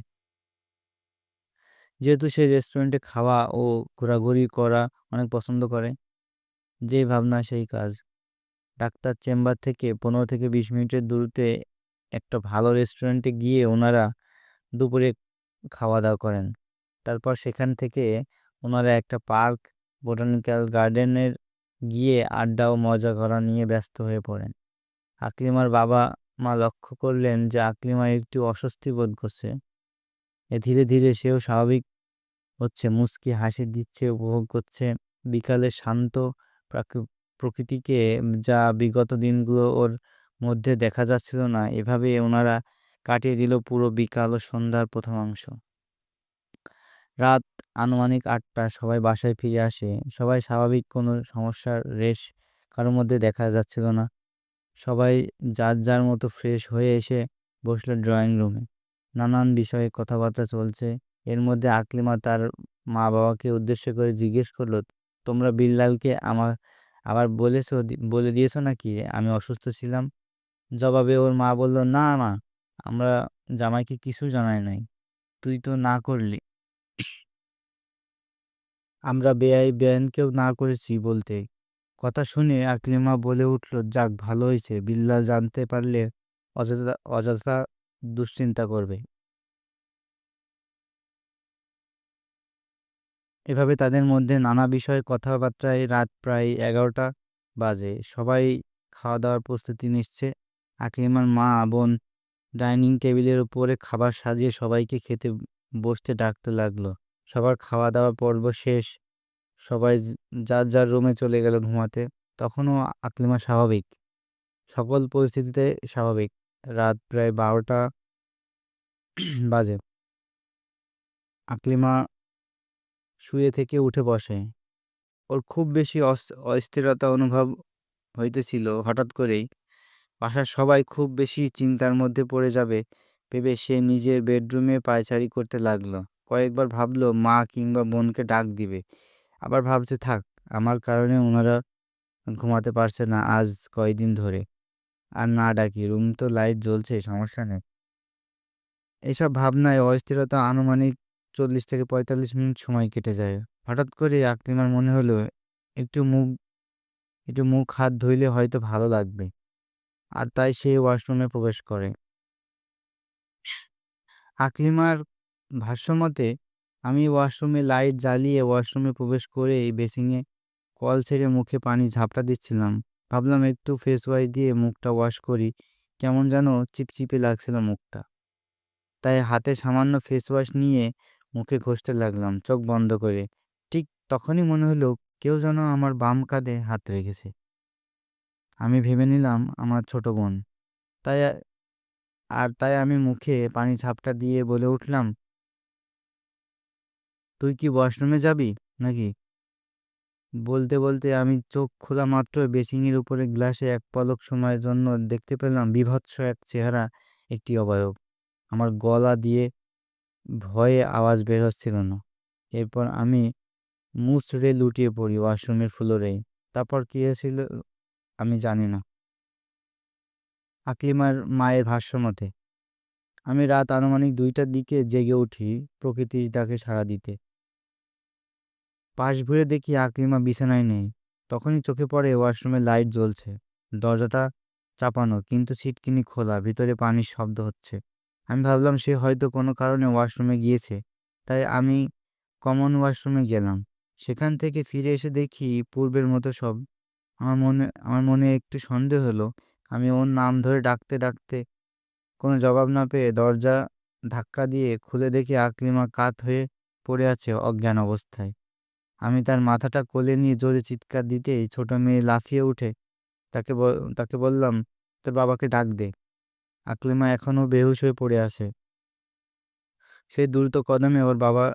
যেহেতু সে রেস্টুরেন্টে খাওয়া ও ঘোরাঘুরি করা অনেক পছন্দ করে। যেই ভাবনা সেই কাজ। ডাক্তার চেম্বার থেকে 15 থেকে 20 মিনিটের দূরত্বে একটা ভালো রেস্টুরেন্টে গিয়ে ওনারা দুপুরে খাওয়া দাওয়া করেন। তারপর সেখান থেকে ওনারা একটা পার্ক, বোটানিক্যাল গার্ডেনের গিয়ে আড্ডা ও মজা করা নিয়ে ব্যস্ত হয়ে পড়েন। আকলিমার বাবা মা লক্ষ্য করলেন যে আকলিমা একটু অস্বস্তি বোধ করছে। ধীরে ধীরে সেও স্বাভাবিক হচ্ছে, মুচকি হাসি দিচ্ছে, উপভোগ করছে বিকালের শান্ত প্রকৃতিকে, যা বিগত দিনগুলো ওর মধ্যে দেখা যাচ্ছিল না। এভাবে ওনারা কাটিয়ে দিল পুরো বিকাল ও সন্ধ্যার প্রথমাংশ। রাত আনুমানিক 8টা সবাই বাসায় ফিরে আসে। সবাই স্বাভাবিক, কোনো সমস্যার রেশ কারোর মধ্যে দেখা যাচ্ছিল না। সবাই যার যার মতো ফ্রেশ হয়ে এসে বসলো ড্রয়িং রুমে। নানান বিষয়ে কথাবার্তা চলছে। এর মধ্যে আকলিমা তার মা বাবাকে উদ্দেশ্য করে জিজ্ঞেস করলো, তোমরা বিল্লালকে আবার বলে দিয়েছো নাকি আমি অসুস্থ ছিলাম? জবাবে ওর মা বলল, "না মা, আমরা জামাইকে কিছু জানাই নাই। তুই তো না করলি। আমরা বেআইনকেও না করেছি বলতে।" কথা শুনে আকলিমা বলে উঠল, "যাক ভালো হইছে। বিল্লাল জানতে পারলে অযথা অযথা দুশ্চিন্তা করবে।" এভাবে তাদের মধ্যে নানা বিষয়ে কথাবার্তায় রাত প্রায় ১১টা বাজে। সবাই খাওয়া-দাওয়ার প্রস্তুতি নিচ্ছে। আকলিমার মা, বোন ডাইনিং টেবিলের উপরে খাবার সাজিয়ে সবাইকে খেতে বসতে ডাকতে লাগলো। সবার খাওয়া-দাওয়ার পর্ব শেষ। সবাই যার যার রুমে চলে গেল ঘুমাতে। তখনও আকলিমা স্বাভাবিক। সকল পরিস্থিতিতে স্বাভাবিক। রাত প্রায় ১২টা বাজে। আকলিমা শুয়ে থেকে উঠে বসে। ওর খুব বেশি অস্থিরতা অনুভব হইতেছিল। হঠাৎ করেই বাসার সবাই খুব বেশি চিন্তার মধ্যে পড়ে যাবে ভেবে সে নিজের বেডরুমে পায়চারি করতে লাগলো। কয়েকবার ভাবলো মা কিংবা বোনকে ডাক দিবে। আবার ভাবছে থাক, আমার কারণে ওনারা ঘুমাতে পারছে না আজ কয়দিন ধরে। আর না ডাকি, রুম তো লাইট জ্বলছে, সমস্যা নেই। এসব ভাবনায় অস্থিরতা আনুমানিক ৪০ থেকে ৪৫ মিনিট সময় কেটে যায়। হঠাৎ করে আকলিমার মনে হলো একটু মুখ একটু মুখ হাত ধুইলে হয়তো ভালো লাগবে। আর তাই সে ওয়াশরুমে প্রবেশ করে। আকলিমার ভাষ্যমতে, "আমি ওয়াশরুমে লাইট জ্বালিয়ে ওয়াশরুমে প্রবেশ করেই বেসিনে কল ছেড়ে মুখে পানি ঝাপটা দিচ্ছিলাম। ভাবলাম একটু ফেস ওয়াশ দিয়ে মুখটা ওয়াশ করি। কেমন যেন চিপচিপে লাগছিল মুখটা। তাই হাতে সামান্য ফেস ওয়াশ নিয়ে মুখে ঘষতে লাগলাম চোখ বন্ধ করে। ঠিক তখনই মনে হলো কেউ যেন আমার বাম কাঁধে হাত রেখেছে। আমি ভেবে নিলাম আমার ছোট বোন। তাই তাই আমি মুখে পানি ঝাপটা দিয়ে বলে উঠলাম, তুই কি ওয়াশরুমে যাবি নাকি? বলতে বলতে আমি চোখ খোলা মাত্রই বেসিনের উপরে গ্লাসে এক পলক সময়ের জন্য দেখতে পেলাম বীভৎস এক চেহারা, একটি অবয়ব। আমার গলা দিয়ে ভয়ে আওয়াজ বের হচ্ছিল না। এরপর আমি মুচড়ে লুটিয়ে পড়ি ওয়াশরুমের ফ্লোরেই। তারপর কি হয়েছিল আমি জানি না। আকলিমার মায়ের ভাষ্যমতে, আমি রাত আনুমানিক ২টার দিকে জেগে উঠি প্রকৃতির ডাকে সাড়া দিতে। পাশ ঘুরে দেখি আকলিমা বিছানায় নেই। তখনই চোখে পড়ে ওয়াশরুমে লাইট জ্বলছে। দরজাটা চাপানো, কিন্তু ছিটকিনি খোলা, ভিতরে পানির শব্দ হচ্ছে। আমি ভাবলাম সে হয়তো কোনো কারণে ওয়াশরুমে গিয়েছে। তাই আমি কমন ওয়াশরুমে গেলাম। সেখান থেকে ফিরে এসে দেখি পূর্বের মতো সব। আমার মনে একটু সন্দেহ হলো। আমি ওর নাম ধরে ডাকতে ডাকতে কোনো জবাব না পেয়ে দরজা ধাক্কা দিয়ে খুলে দেখি আকলিমা কাত হয়ে পড়ে আছে অজ্ঞান অবস্থায়। আমি তার মাথাটা কোলে নিয়ে জোরে চিৎকার দিতেই ছোট মেয়ে লাফিয়ে উঠে তাকে বললাম, তোর বাবাকে ডাক দে। আকলিমা এখনও বেহুশ হয়ে পড়ে আছে। সে দ্রুত কদমে ওর বাবা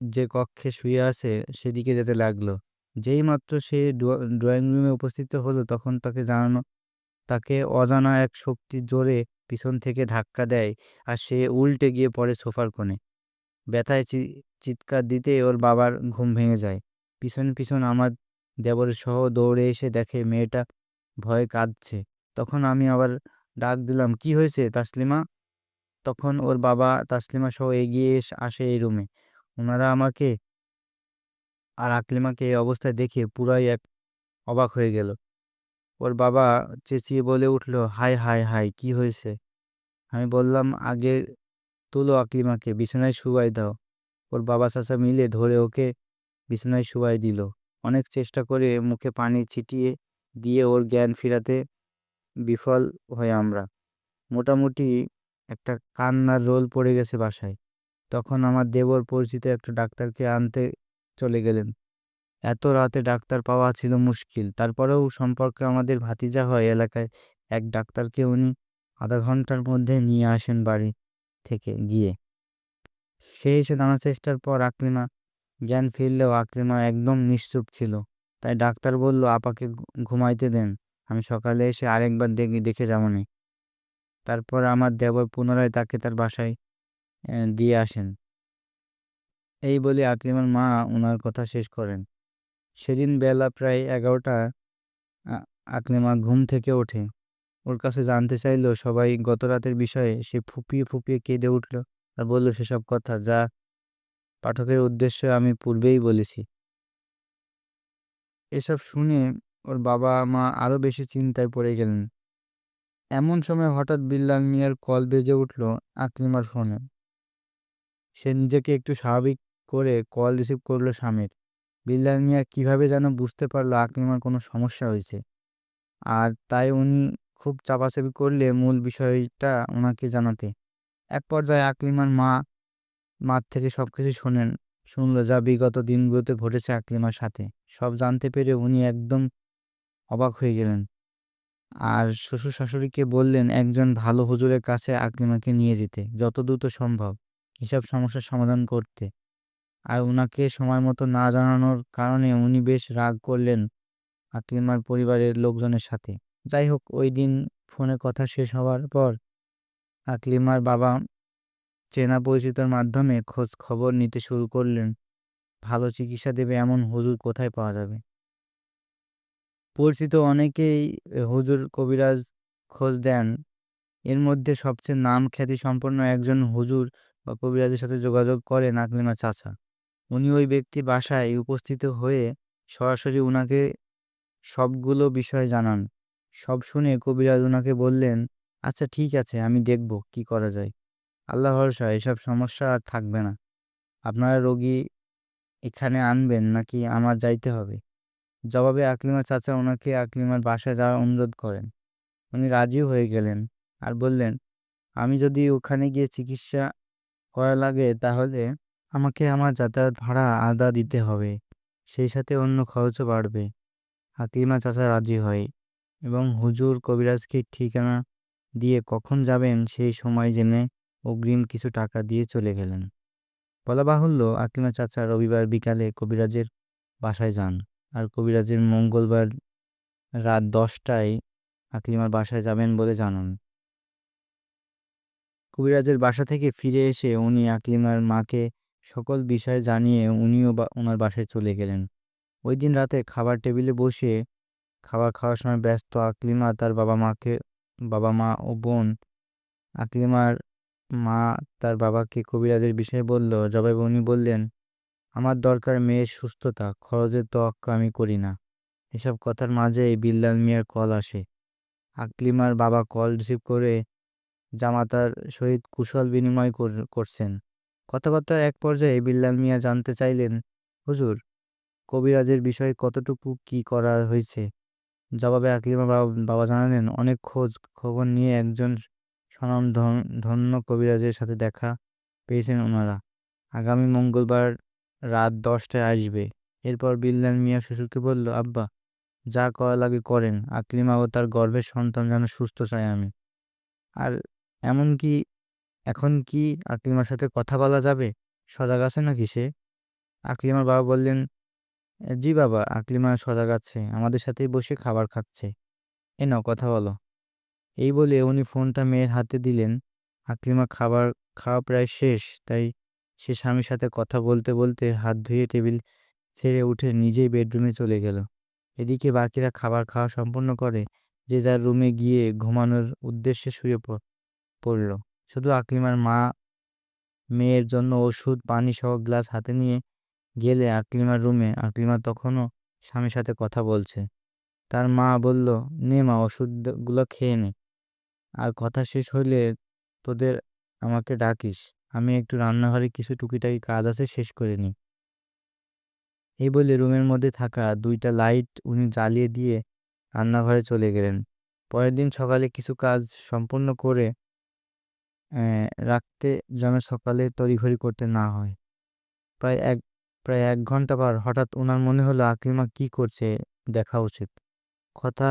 যে কক্ষে শুয়ে আছে সেদিকে যেতে লাগলো। যেই মাত্র সে ড্রয়িং রুমে উপস্থিত হলো তখন তাকে অজানা এক শক্তি জোরে পিছন থেকে ধাক্কা দেয়। আর সে উল্টে গিয়ে পড়ে সোফার কোণে। ব্যথায় চিৎকার দিতেই ওর বাবার ঘুম ভেঙে যায়। পিছন পিছন আমার দেবরের সহ দৌড়ে এসে দেখে মেয়েটা ভয়ে কাঁদছে। তখন আমি আবার ডাক দিলাম, কি হয়েছে তাসলিমা? তখন ওর বাবা তাসলিমা সহ এগিয়ে আসে এই রুমে। ওনারা আমাকে আর আকলিমাকে এই অবস্থায় দেখে পুরাই এক অবাক হয়ে গেল। ওর বাবা চেঁচিয়ে বলে উঠল, হায় হায় হায়, কি হয়েছে? আমি বললাম, আগে তুলো আকলিমাকে, বিছানায় শুয়াই দাও। ওর বাবা চাচা মিলে ধরে ওকে বিছানায় শুয়াই দিল। অনেক চেষ্টা করে মুখে পানি ছিটিয়ে দিয়ে ওর জ্ঞান ফিরাতে বিফল হই আমরা। মোটামুটি একটা কান্নার রোল পড়ে গেছে বাসায়। তখন আমার দেবর পরিচিত একটা ডাক্তারকে আনতে চলে গেলেন। এত রাতে ডাক্তার পাওয়া ছিল মুশকিল। তারপরেও সম্পর্কে আমাদের ভাতিজা হয় এলাকায় এক ডাক্তারকে উনি আধা ঘন্টার মধ্যে নিয়ে আসেন বাড়ি থেকে গিয়ে। সে এসে নানা চেষ্টার পর জ্ঞান ফিরলেও আকলিমা একদম নিশ্চুপ ছিল। তাই ডাক্তার বলল, আপাকে ঘুমাইতে দেন, আমি সকালে এসে আরেকবার দেখে যাবনে। তারপর আমার দেবর পুনরায় তাকে তার বাসায় দিয়ে আসেন। এই বলে আকলিমার মা উনার কথা শেষ করেন। সেদিন বেলা প্রায় ১১টা। আ আকলিমা ঘুম থেকে ওঠে। ওর কাছে জানতে চাইল সবাই গত রাতের বিষয়ে। সে ফুঁপিয়ে, ফুঁপিয়ে কেঁদে উঠল আর বলল সেসব কথা যা পাঠকের উদ্দেশ্যে আমি পূর্বেই বলেছি। এসব শুনে ওর বাবা-মা আরো বেশি চিন্তায় পড়ে গেলেন। এমন সময় হঠাৎ বিল্লাল মিয়ার কল বেজে উঠল আকলিমার ফোনে। সে নিজেকে একটু স্বাভাবিক করে কল রিসিভ করল স্বামীর। বিল্লাল মিয়া কিভাবে যেন বুঝতে পারল আকলিমার কোনো সমস্যা হয়েছে। আর তাই উনি খুব চাপাচাপি করলে মূল বিষয়টা উনাকে জানাতে। এক পর্যায়ে আকলিমার মার থেকে সবকিছু শুনল যা বিগত দিনগুলোতে ঘটেছে আকলিমার সাথে। সব জানতে পেরে উনি একদম অবাক হয়ে গেলেন। আর শ্বশুর-শাশুড়িকে বললেন একজন ভালো হুজুরের কাছে আকলিমাকে নিয়ে যেতে, যত দ্রুত সম্ভব এসব সমস্যার সমাধান করতে। আর উনাকে সময়মতো না জানানোর কারণে উনি বেশ রাগ করলেন আকলিমার পরিবারের লোকজনের সাথে। যাই হোক, ওইদিন ফোনে কথা শেষ হওয়ার পর আকলিমার বাবা চেনা পরিচিতর মাধ্যমে খোঁজ খবর নিতে শুরু করলেন। ভালো চিকিৎসা দেবে এমন হুজুর কোথায় পাওয়া যাবে। পরিচিত অনেকেই হুজুর কবিরাজ খোঁজ দেন। এর মধ্যে সবচেয়ে নাম খ্যাতিসম্পন্ন একজন হুজুর বা কবিরাজের সাথে যোগাযোগ করেন আকলিমা চাচা। উনি ওই ব্যক্তির বাসায় উপস্থিত হয়ে সরাসরি উনাকে সবগুলো বিষয় জানান। সব শুনে কবিরাজ উনাকে বললেন, আচ্ছা ঠিক আছে, আমি দেখব কি করা যায়। আল্লাহ ভরসা, এসব সমস্যা আর থাকবে না। আপনারা রোগী এখানে আনবেন নাকি আমার যাইতে হবে? জবাবে আকলিমা চাচা উনাকে আকলিমার বাসায় যাওয়ার অনুরোধ করেন। উনি রাজিও হয়ে গেলেন আর বললেন, আমি যদি ওখানে গিয়ে চিকিৎসা করা লাগে তাহলে আমাকে আমার যাতায়াত ভাড়া আদা দিতে হবে। সেই সাথে অন্য খরচও বাড়বে। হাকিমা চাচা রাজি হয় এবং হুজুর কবিরাজকে ঠিকানা দিয়ে কখন যাবেন সেই সময় জেনে অগ্রিম কিছু টাকা দিয়ে চলে গেলেন। বলা বাহুল্য, হাকিমা চাচা রবিবার বিকালে কবিরাজের বাসায় যান। আর কবিরাজের মঙ্গলবার রাত 10টায় আকলিমার বাসায় যাবেন বলে জানান। কবিরাজের বাসা থেকে ফিরে এসে উনি আকলিমার মাকে সকল বিষয় জানিয়ে উনিও ওনার বাসায় চলে গেলেন। ওই দিন রাতে খাবার টেবিলে বসে খাবার খাওয়ার সময় ব্যস্ত আকলিমা তার বাবা মা ও বোন। আকলিমার মা তার বাবাকে কবিরাজের বিষয়ে বলল। জবাবে উনি বললেন, আমার দরকার মেয়ের সুস্থতা, খরচের তোয়াক্কা আমি করি না। এসব কথার মাঝেই বিল্লাল মিয়ার কল আসে। আকলিমার বাবা কল রিসিভ করে জামাতার সহিত কুশল বিনিময় করছেন। কথাবার্তার এক পর্যায়ে বিল্লাল মিয়া জানতে চাইলেন, হুজুর, কবিরাজের বিষয়ে কতটুকু কি করা হয়েছে? জবাবে আকলিমার বাবা জানালেন, অনেক খোঁজ খবর নিয়ে একজন স্বনামধন্য কবিরাজের সাথে দেখা পেয়েছেন ওনারা। আগামী মঙ্গলবার রাত 10টায় আসবে। এরপর বিল্লাল মিয়া শ্বশুরকে বলল, আব্বা, যা করা লাগে করেন। আকলিমা ও তার গর্ভের সন্তান যেন সুস্থ চাই আমি। আর এমনকি এখন কি আকলিমার সাথে কথা বলা যাবে? সজাগ আছে নাকি সে? আকলিমার বাবা বললেন, জি বাবা, আকলিমা সজাগ আছে। আমাদের সাথেই বসে খাবার খাচ্ছে। এ নাও কথা বলো। এই বলে উনি ফোনটা মেয়ের হাতে দিলেন। আকলিমা খাবার খাওয়া প্রায় শেষ, তাই সে স্বামীর সাথে কথা বলতে বলতে হাত ধুয়ে টেবিল ছেড়ে উঠে নিজেই বেডরুমে চলে গেল। এদিকে বাকিরা খাবার খাওয়া সম্পন্ন করে যে যার রুমে গিয়ে ঘুমানোর উদ্দেশ্যে শুয়ে পড়ল। শুধু আকলিমার মা মেয়ের জন্য ওষুধ পানি সহ গ্লাস হাতে নিয়ে গেলে আকলিমার রুমে। আকলিমা তখনও স্বামীর সাথে কথা বলছে। তার মা বলল, নে মা, ওষুধগুলো খেয়ে নে। আর কথা শেষ হইলে তোদের আমাকে ডাকিস। আমি একটু রান্নাঘরে কিছু টুকিটাকি কাজ আছে, শেষ করে নি। এই বলে রুমের মধ্যে থাকা 2টা লাইট উনি জ্বালিয়ে দিয়ে রান্নাঘরে চলে গেলেন। পরের দিন সকালে কিছু কাজ সম্পূর্ণ করে রাখতে যেন সকালে তড়িঘড়ি করতে না হয়। প্রায় এক প্রায় 1 ঘন্টা পর হঠাৎ উনার মনে হলো আকলিমা কি করছে দেখা উচিত। কথা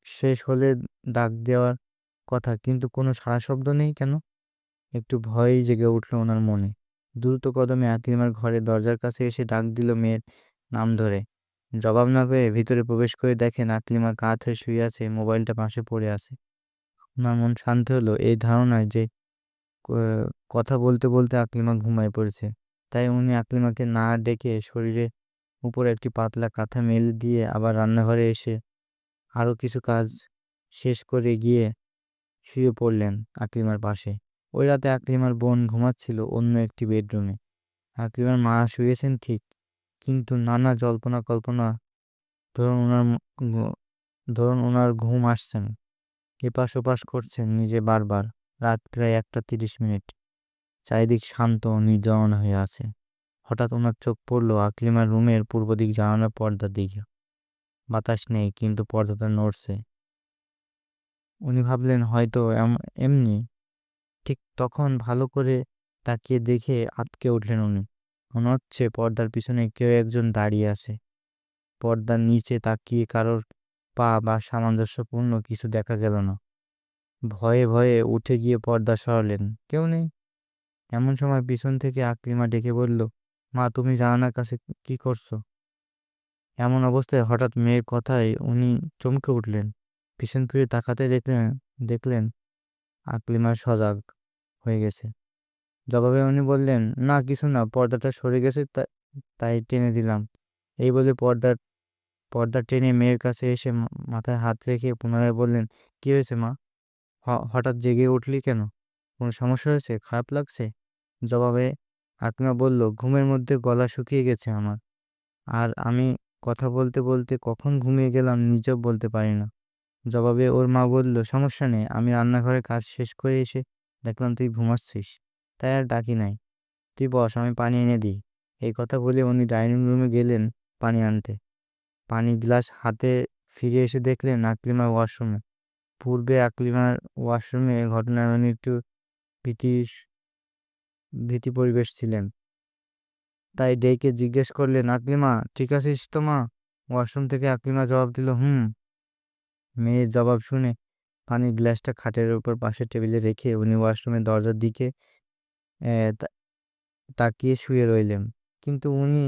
শেষ হলে ডাক দেওয়ার কথা, কিন্তু কোনো সাড়া শব্দ নেই কেন? একটু ভয়ই জেগে উঠল ওনার মনে। দ্রুত কদমে আকলিমার ঘরের দরজার কাছে এসে ডাক দিল মেয়ের নাম ধরে। জবাব না পেয়ে ভিতরে প্রবেশ করে দেখেন আকলিমা কাত হয়ে শুয়ে আছে, মোবাইলটা পাশে পড়ে আছে। উনার মন শান্ত হলো এই ধারণায় যে ক কথা বলতে বলতে আকলিমা ঘুমায়ে পড়েছে। তাই উনি আকলিমাকে না ডেকে শরীরের উপরে একটি পাতলা কাঁথা মেলে দিয়ে আবার রান্নাঘরে এসে আরও কিছু কাজ শেষ করে গিয়ে শুয়ে পড়লেন আকলিমার পাশে। ওই রাতে আকলিমার বোন ঘুমাচ্ছিল অন্য একটি বেডরুমে। আকলিমার মা শুয়েছেন ঠিক, কিন্তু নানা জল্পনা কল্পনা ধরুন ওনার ধরুন ওনার ঘুম আসছে না। এপাশ ওপাশ করছেন নিজে বারবার। রাত প্রায় 1:30। চারিদিক শান্ত ও নির্জন হয়ে আছে। হঠাৎ ওনার চোখ পড়ল আকলিমার রুমের পূর্ব দিক জানালার পর্দার দিকে। বাতাস নেই, কিন্তু পর্দাটা নড়ছে। উনি ভাবলেন হয়তো এমনি। ঠিক তখন ভালো করে তাকিয়ে দেখে আঁতকে উঠলেন উনি। মনে হচ্ছে পর্দার পিছনে কেউ একজন দাঁড়িয়ে আছে। পর্দার নিচে তাকিয়ে কারোর পা বা সামঞ্জস্যপূর্ণ কিছু দেখা গেল না। ভয়ে ভয়ে উঠে গিয়ে পর্দা সরালেন, কেউ নেই। এমন সময় পিছন থেকে আকলিমা ডেকে বলল, মা, তুমি জানালার কাছে কি করছো? এমন অবস্থায় হঠাৎ মেয়ের কথায় উনি চমকে উঠলেন। পিছন ফিরে তাকাতে দেখলেন আকলিমা সজাগ হয়ে গেছে। জবাবে উনি বললেন, না কিছু না, পর্দাটা সরে গেছে তাই টেনে দিলাম। এই বলে পর্দা টেনে মেয়ের কাছে এসে মাথায় হাত রেখে পুনরায় বললেন, কি হয়েছে মা? হঠাৎ জেগে উঠলি কেন? কোনো সমস্যা হয়েছে? খারাপ লাগছে? জবাবে আকলিমা বলল, ঘুমের মধ্যে গলা শুকিয়ে গেছে আমার। আর আমি কথা বলতে বলতে কখন ঘুমিয়ে গেলাম নিজেও বলতে পারি না। জবাবে ওর মা বলল, সমস্যা নেই, আমি রান্নাঘরে কাজ শেষ করে এসে দেখলাম তুই ঘুমাচ্ছিস, তাই আর ডাকি নাই। তুই বস, আমি পানি এনে দিই। এই কথা বলে উনি ডাইনিং রুমে গেলেন পানি আনতে। পানি গ্লাস হাতে ফিরে এসে দেখলেন আকলিমা ওয়াশরুমে। পূর্বে আকলিমার ওয়াশরুমে ঘটনায় উনি একটু ভীতি ভীতি পরিবেশ ছিলেন। তাই ডেকে জিজ্ঞেস করলেন, আকলিমা ঠিক আছিস তো মা? ওয়াশরুম থেকে আকলিমা জবাব দিল, হুম। মেয়ের জবাব শুনে পানির গ্লাসটা খাটের উপর পাশের টেবিলে রেখে উনি ওয়াশরুমের দরজার দিকে তাকিয়ে শুয়ে রইলেন। কিন্তু উনি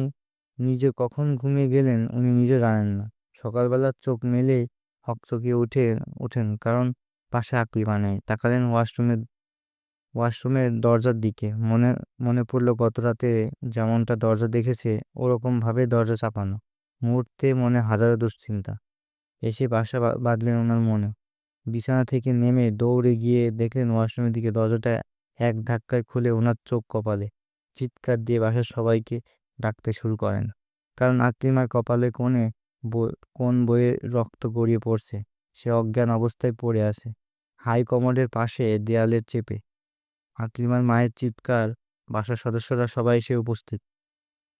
নিজে কখন ঘুমিয়ে গেলেন উনি নিজে জানেন না। সকালবেলা চোখ মেলেই হকচকিয়ে ওঠেন, কারণ পাশে আকলিমা নেই। তাকালেন ওয়াশরুমের দরজার দিকে। মনে মনে পড়ল গত রাতে যেমনটা দরজা দেখেছে ওরকম ভাবে দরজা চাপানো। মুহূর্তে মনে হাজারো দুশ্চিন্তা এসে বাসা বাঁধলেন ওনার মনে। বিছানা থেকে নেমে দৌড়ে গিয়ে দেখলেন ওয়াশরুমের দিকে দরজাটা এক ধাক্কায় খুলে ওনার চোখ কপালে। চিৎকার দিয়ে বাসার সবাইকে ডাকতে শুরু করেন, কারণ আকলিমার কপালে কোন বয়ে রক্ত গড়িয়ে পড়ছে। সে অজ্ঞান অবস্থায় পড়ে আছে, হাই কমোডের পাশে দেয়ালের চেপে। আকলিমার মায়ের চিৎকার, বাসার সদস্যরা সবাই এসে উপস্থিত।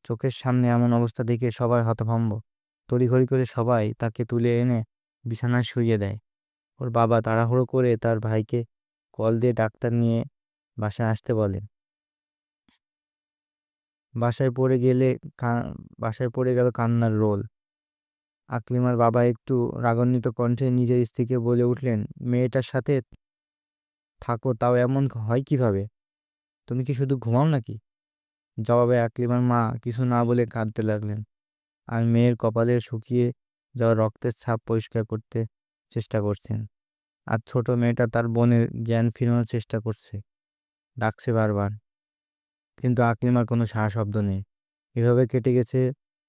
চোখের সামনে এমন অবস্থা দেখে সবাই হতভম্ব। তড়িঘড়ি করে সবাই তাকে তুলে এনে বিছানায় শুইয়ে দেয়। ওর বাবা তাড়াহুড়ো করে তার ভাইকে কল দিয়ে ডাক্তার নিয়ে বাসায় আসতে বলেন। বাসায় পড়ে গেলে বাসায় পড়ে গেল কান্নার রোল। আকলিমার বাবা একটু রাগান্বিত কণ্ঠে নিজের স্ত্রীকে বলে উঠলেন, মেয়েটার সাথে থাকো তাও এমন হয় কিভাবে? তুমি কি শুধু ঘুমাও নাকি? জবাবে আকলিমার মা কিছু না বলে কাঁদতে লাগলেন, আর মেয়ের কপালের শুকিয়ে যাওয়া রক্তের ছাপ পরিষ্কার করতে চেষ্টা করছেন। আর ছোট মেয়েটা তার বোনের জ্ঞান ফেরানোর চেষ্টা করছে, ডাকছে বারবার, কিন্তু আকলিমার কোনো সাড়া শব্দ নেই। এভাবে কেটে গেছে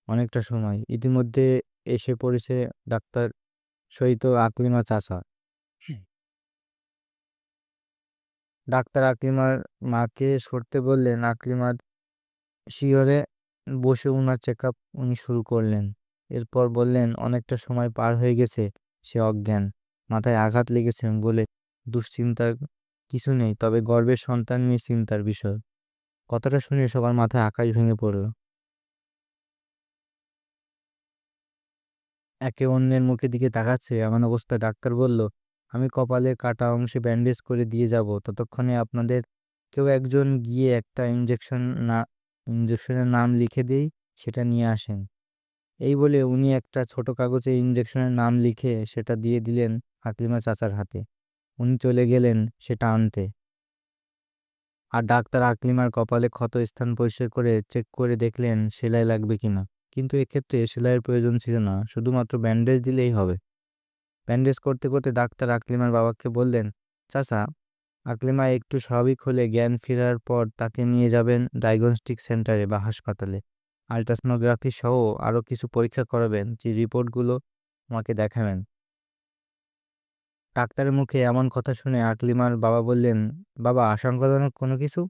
অনেকটা সময়। ইতিমধ্যে এসে পড়েছে ডাক্তার সহিত আকলিমা চাচা। ডাক্তার আকলিমার মাকে সরতে বললেন। আকলিমার শিয়রে বসে উনার চেক আপ উনি শুরু করলেন। এরপর বললেন, অনেকটা সময় পার হয়ে গেছে, সে অজ্ঞান। মাথায় আঘাত লেগেছে বলে দুশ্চিন্তার কিছু নেই, তবে গর্ভের সন্তান নিয়ে চিন্তার বিষয়। কথাটা শুনে সবার মাথায় আকাশ ভেঙে পড়ল। একে অন্যের মুখের দিকে তাকাচ্ছে। এমন অবস্থায় ডাক্তার বলল, আমি কপালে কাটা অংশে ব্যান্ডেজ করে দিয়ে যাব, ততক্ষণে আপনাদের কেউ একজন গিয়ে একটা ইঞ্জেকশনের নাম লিখে দেই, সেটা নিয়ে আসেন। এই বলে উনি একটা ছোট কাগজে ইঞ্জেকশনের নাম লিখে সেটা দিয়ে দিলেন আকলিমা চাচার হাতে। উনি চলে গেলেন সেটা আনতে। আর ডাক্তার আকলিমার কপালে ক্ষত স্থান পরিষ্কার করে চেক করে দেখলেন সেলাই লাগবে কিনা। কিন্তু এক্ষেত্রে সেলাইয়ের প্রয়োজন ছিল না, শুধুমাত্র ব্যান্ডেজ দিলেই হবে। ব্যান্ডেজ করতে করতে ডাক্তার আকলিমার বাবাকে বললেন, চাচা, আকলিমা একটু স্বাভাবিক হলে জ্ঞান ফেরার পর তাকে নিয়ে যাবেন ডায়াগনস্টিক সেন্টারে বা হাসপাতালে। আলট্রাসোনোগ্রাফি সহ আরও কিছু পরীক্ষা করাবেন, যে রিপোর্টগুলো আমাকে দেখাবেন। ডাক্তারের মুখে এমন কথা শুনে আকলিমার বাবা বললেন, বাবা আশঙ্কাজনক কোনো কিছু?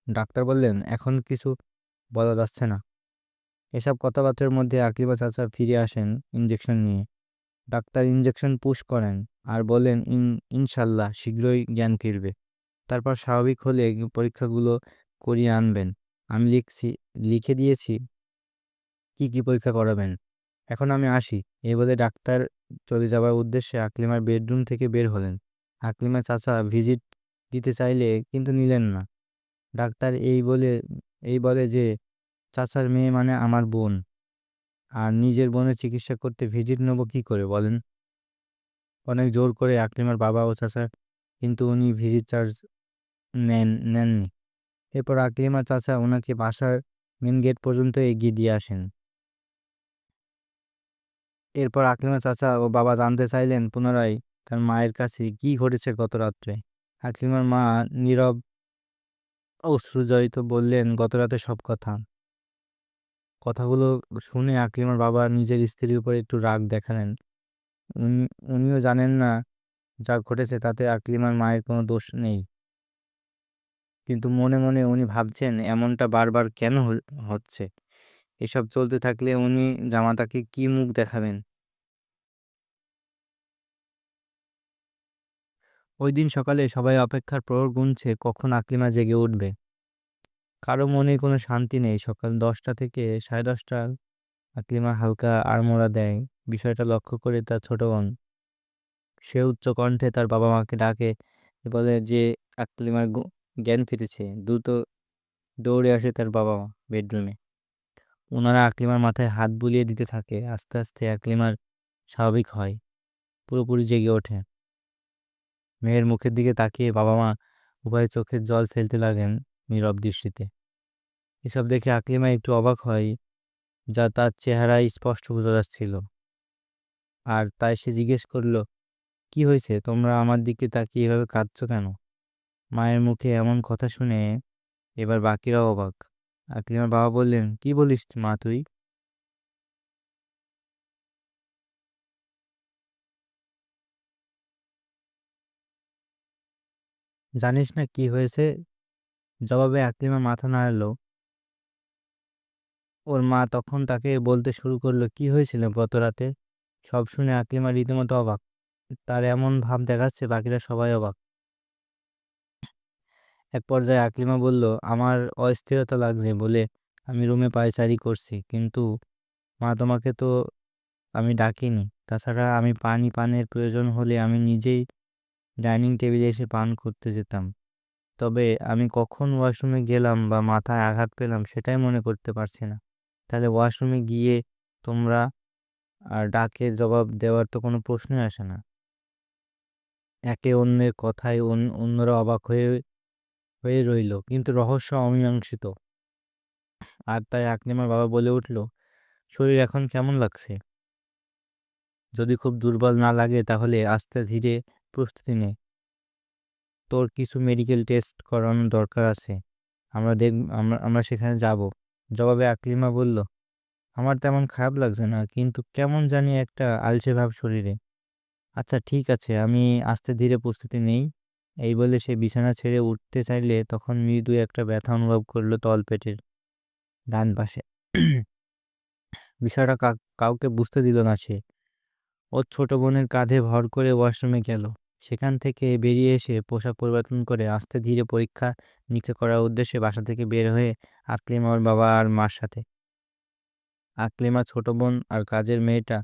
ডাক্তার বললেন, এখন কিছু বলা যাচ্ছে না। এসব কথাবার্তার মধ্যে আকলিমা চাচা ফিরে আসেন ইঞ্জেকশন নিয়ে। ডাক্তার ইঞ্জেকশন পুশ করেন আর বলেন, ইনশাল্লাহ শীঘ্রই জ্ঞান ফিরবে। তারপর স্বাভাবিক হলে পরীক্ষাগুলো করিয়ে আনবেন। আমি লিখে দিয়েছি কি কি পরীক্ষা করাবেন। এখন আমি আসি। এই বলে ডাক্তার চলে যাবার উদ্দেশ্যে আকলিমার বেডরুম থেকে বের হলেন। আকলিমা চাচা ভিজিট দিতে চাইলে কিন্তু নিলেন না। ডাক্তার এই বলে যে চাচার মেয়ে মানে আমার বোন, আর নিজের বোনের চিকিৎসা করতে ভিজিট নেবো কি করে বলেন? অনেক জোর করে আকলিমার বাবা ও চাচা, কিন্তু উনি ভিজিট চার্জ নেননি। এরপর আকলিমা চাচা ওনাকে বাসার মেন গেট পর্যন্ত এগিয়ে দিয়ে আসেন। এরপর আকলিমা চাচা ও বাবা জানতে চাইলেন পুনরায় তার মায়ের কাছে কি ঘটেছে গত রাত্রে। আকলিমার মা নীরব অশ্রুজড়িত বললেন গত রাতে সব কথা। কথাগুলো শুনে আকলিমার বাবা নিজের স্ত্রীর উপর একটু রাগ দেখালেন। উনিও জানেন না যা ঘটেছে তাতে আকলিমার মায়ের কোনো দোষ নেই, কিন্তু মনে মনে উনি ভাবছেন এমনটা বারবার কেন হচ্ছে। এসব চলতে থাকলে উনি জামাতাকে কি মুখ দেখাবেন। ওই দিন সকালে সবাই অপেক্ষার প্রহর গুনছে কখন আকলিমা জেগে উঠবে। কারো মনে কোনো শান্তি নেই। সকাল 10টা থেকে 10:30 আকলিমা হালকা আড়মোড়া দেয়। বিষয়টা লক্ষ্য করে তার ছোট বোন, সে উচ্চ কণ্ঠে তার বাবা মাকে ডাকে, বলে যে আকলিমার জ্ঞান ফিরেছে। দ্রুত দৌড়ে আসে তার বাবা মা বেডরুমে। ওনারা আকলিমার মাথায় হাত বুলিয়ে দিতে থাকে। আস্তে আস্তে আকলিমার স্বাভাবিক হয়, পুরোপুরি জেগে ওঠে। মেয়ের মুখের দিকে তাকিয়ে বাবা মা উভয়ে চোখের জল ফেলতে লাগেন নীরব দৃষ্টিতে। এসব দেখে আকলিমা একটু অবাক হয়, যা তার চেহারায় স্পষ্ট বোঝা যাচ্ছিল। আর তাই সে জিজ্ঞেস করলো, কি হয়েছে, তোমরা আমার দিকে তাকিয়ে এভাবে কাঁদছো কেন? মায়ের মুখে এমন কথা শুনে এবার বাকিরাও অবাক। আকলিমার বাবা বললেন, কি বলিস মা তুই? জানিস না কি হয়েছে? জবাবে আকলিমা মাথা নাড়ল। ওর মা তখন তাকে বলতে শুরু করলো কি হয়েছিল গত রাতে। সব শুনে আকলিমা রীতিমতো অবাক। তার এমন ভাব দেখাচ্ছে বাকিরা সবাই অবাক। এক পর্যায়ে আকলিমা বলল, আমার অস্থিরতা লাগছে বলে আমি রুমে পায়চারি করছি, কিন্তু মা তোমাকে তো আমি ডাকিনি। তাছাড়া আমি পানের প্রয়োজন হলে আমি নিজেই ডাইনিং টেবিলে এসে পান করতে যেতাম। তবে আমি কখন ওয়াশরুমে গেলাম বা মাথায় আঘাত পেলাম সেটাই মনে করতে পারছি না। তাহলে ওয়াশরুমে গিয়ে তোমরা আর ডাকে জবাব দেওয়ার তো কোনো প্রশ্নই আসে না। একে অন্যের কথায় অন্যরা অবাক হয়ে হয়ে রইল, কিন্তু রহস্য অমীমাংসিত। আর তাই আকলিমার বাবা বলে উঠল, শরীর এখন কেমন লাগছে? যদি খুব দুর্বল না লাগে তাহলে আস্তে ধীরে প্রস্তুতি নে। তোর কিছু মেডিকেল টেস্ট করানোর দরকার আছে। আমরা সেখানে যাব। জবাবে আকলিমা বলল, আমার তেমন খারাপ লাগছে না, কিন্তু কেমন জানি একটা আলসে ভাব শরীরে। আচ্ছা ঠিক আছে, আমি আস্তে ধীরে প্রস্তুতি নেই। এই বলে সে বিছানা ছেড়ে উঠতে চাইলে তখন মৃদু একটা ব্যথা অনুভব করলো তলপেটের ডান পাশে। বিষয়টা কাউকে বুঝতে দিল না সে। ওর ছোট বোনের কাঁধে ভর করে ওয়াশরুমে গেল। সেখান থেকে বেরিয়ে এসে পোশাক পরিবর্তন করে আস্তে ধীরে পরীক্ষা নিরীক্ষা করার উদ্দেশ্যে বাসা থেকে বের হয়ে আকলিমা ওর বাবা আর মার সাথে। আকলিমা ছোট বোন আর কাজের মেয়েটা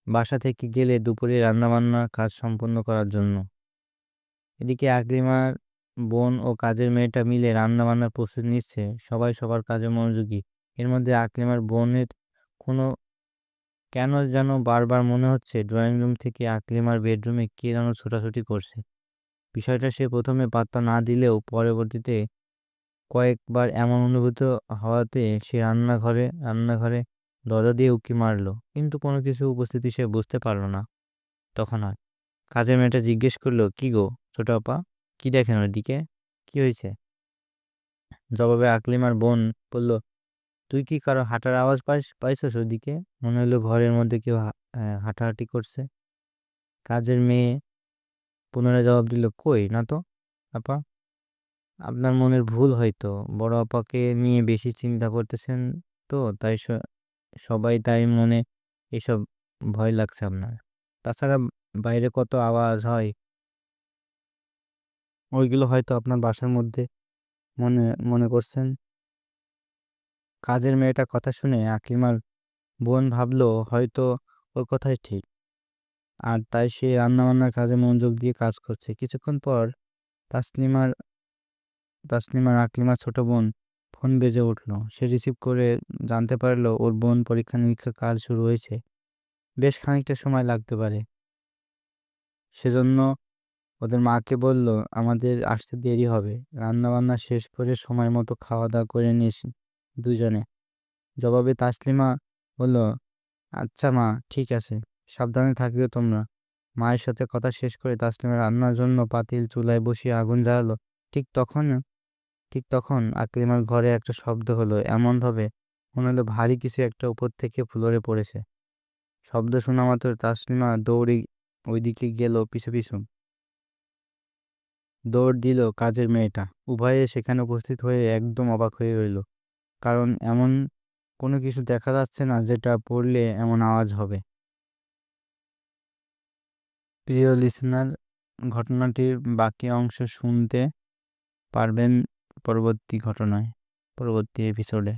বাসা থেকে গেলে দুপুরে রান্নাবান্না কাজ সম্পন্ন করার জন্য। এদিকে আকলিমার বোন ও কাজের মেয়েটা মিলে রান্নাবান্নার প্রস্তুতি নিচ্ছে। সবাই সবার কাজে মনোযোগী। এর মধ্যে আকলিমার বোনের কোনো কেন যেন বারবার মনে হচ্ছে ড্রয়িং রুম থেকে আকলিমার বেডরুমে কে যেন ছোটাছুটি করছে। বিষয়টা সে প্রথমে পাত্তা না দিলেও পরবর্তীতে কয়েকবার এমন অনুভূত হওয়াতে সে রান্নাঘরে দরজা দিয়ে উঁকি মারল, কিন্তু কোনো কিছু উপস্থিতি সে বুঝতে পারল না। তখন আর কাজের মেয়েটা জিজ্ঞেস করলো, কি গো ছোট আপা, কি দেখেন ওইদিকে, কি হয়েছে? জবাবে আকলিমার বোন বলল, তুই কি কারো হাঁটার আওয়াজ পাইছস ওইদিকে? মনে হলো ঘরের মধ্যে কেউ হাঁটাহাঁটি করছে। কাজের মেয়ে পুনরায় জবাব দিল, কই না তো আপা, আপনার মনের ভুল হয়তো, বড় আপাকে নিয়ে বেশি চিন্তা করতেছেন, তো তাই সবাই তাই মনে এসব ভয় লাগছে আপনার। তাছাড়া বাইরে কত আওয়াজ হয়, ওইগুলো হয়তো আপনার বাসার মধ্যে মনে মনে করছেন। কাজের মেয়েটার কথা শুনে আকলিমার বোন ভাবলো হয়তো ওর কথাই ঠিক, আর তাই সে রান্নাবান্নার কাজে মনোযোগ দিয়ে কাজ করছে। কিছুক্ষণ পর তাসলিমার তাসলিমার আকলিমার ছোট বোন ফোন বেজে উঠলো। সে রিসিভ করে জানতে পারলো ওর বোন পরীক্ষা নিরীক্ষার কাজ শুরু হয়েছে, বেশ খানিকটা সময় লাগতে পারে। সেজন্য ওদের মাকে বলল, আমাদের আসতে দেরি হবে, রান্নাবান্না শেষ করে সময় মতো খাওয়া দাওয়া করে নিস দুজনে। জবাবে তাসলিমা বলল, আচ্ছা মা, ঠিক আছে, সাবধানে থাকিও তোমরা। মায়ের সাথে কথা শেষ করে তাসলিমা রান্নার জন্য পাতিল চুলায় বসিয়ে আগুন জ্বালালো। ঠিক তখন ঠিক তখন আকলিমার ঘরে একটা শব্দ হলো, এমনভাবে মনে হলো ভারী কিছু একটা উপর থেকে ফ্লোরে পড়েছে। শব্দ শোনা মাত্র তাসলিমা দৌড়ে ওইদিকে গেল, পিছু পিছু দৌড় দিল কাজের মেয়েটা। উভয়ে সেখানে উপস্থিত হয়ে একদম অবাক হয়ে রইল, কারণ এমন কোনো কিছু দেখা যাচ্ছে না যেটা পড়লে এমন আওয়াজ হবে। প্রিয় লিসেনার, ঘটনাটির বাকি অংশ শুনতে পারবেন পরবর্তী এপিসোডে।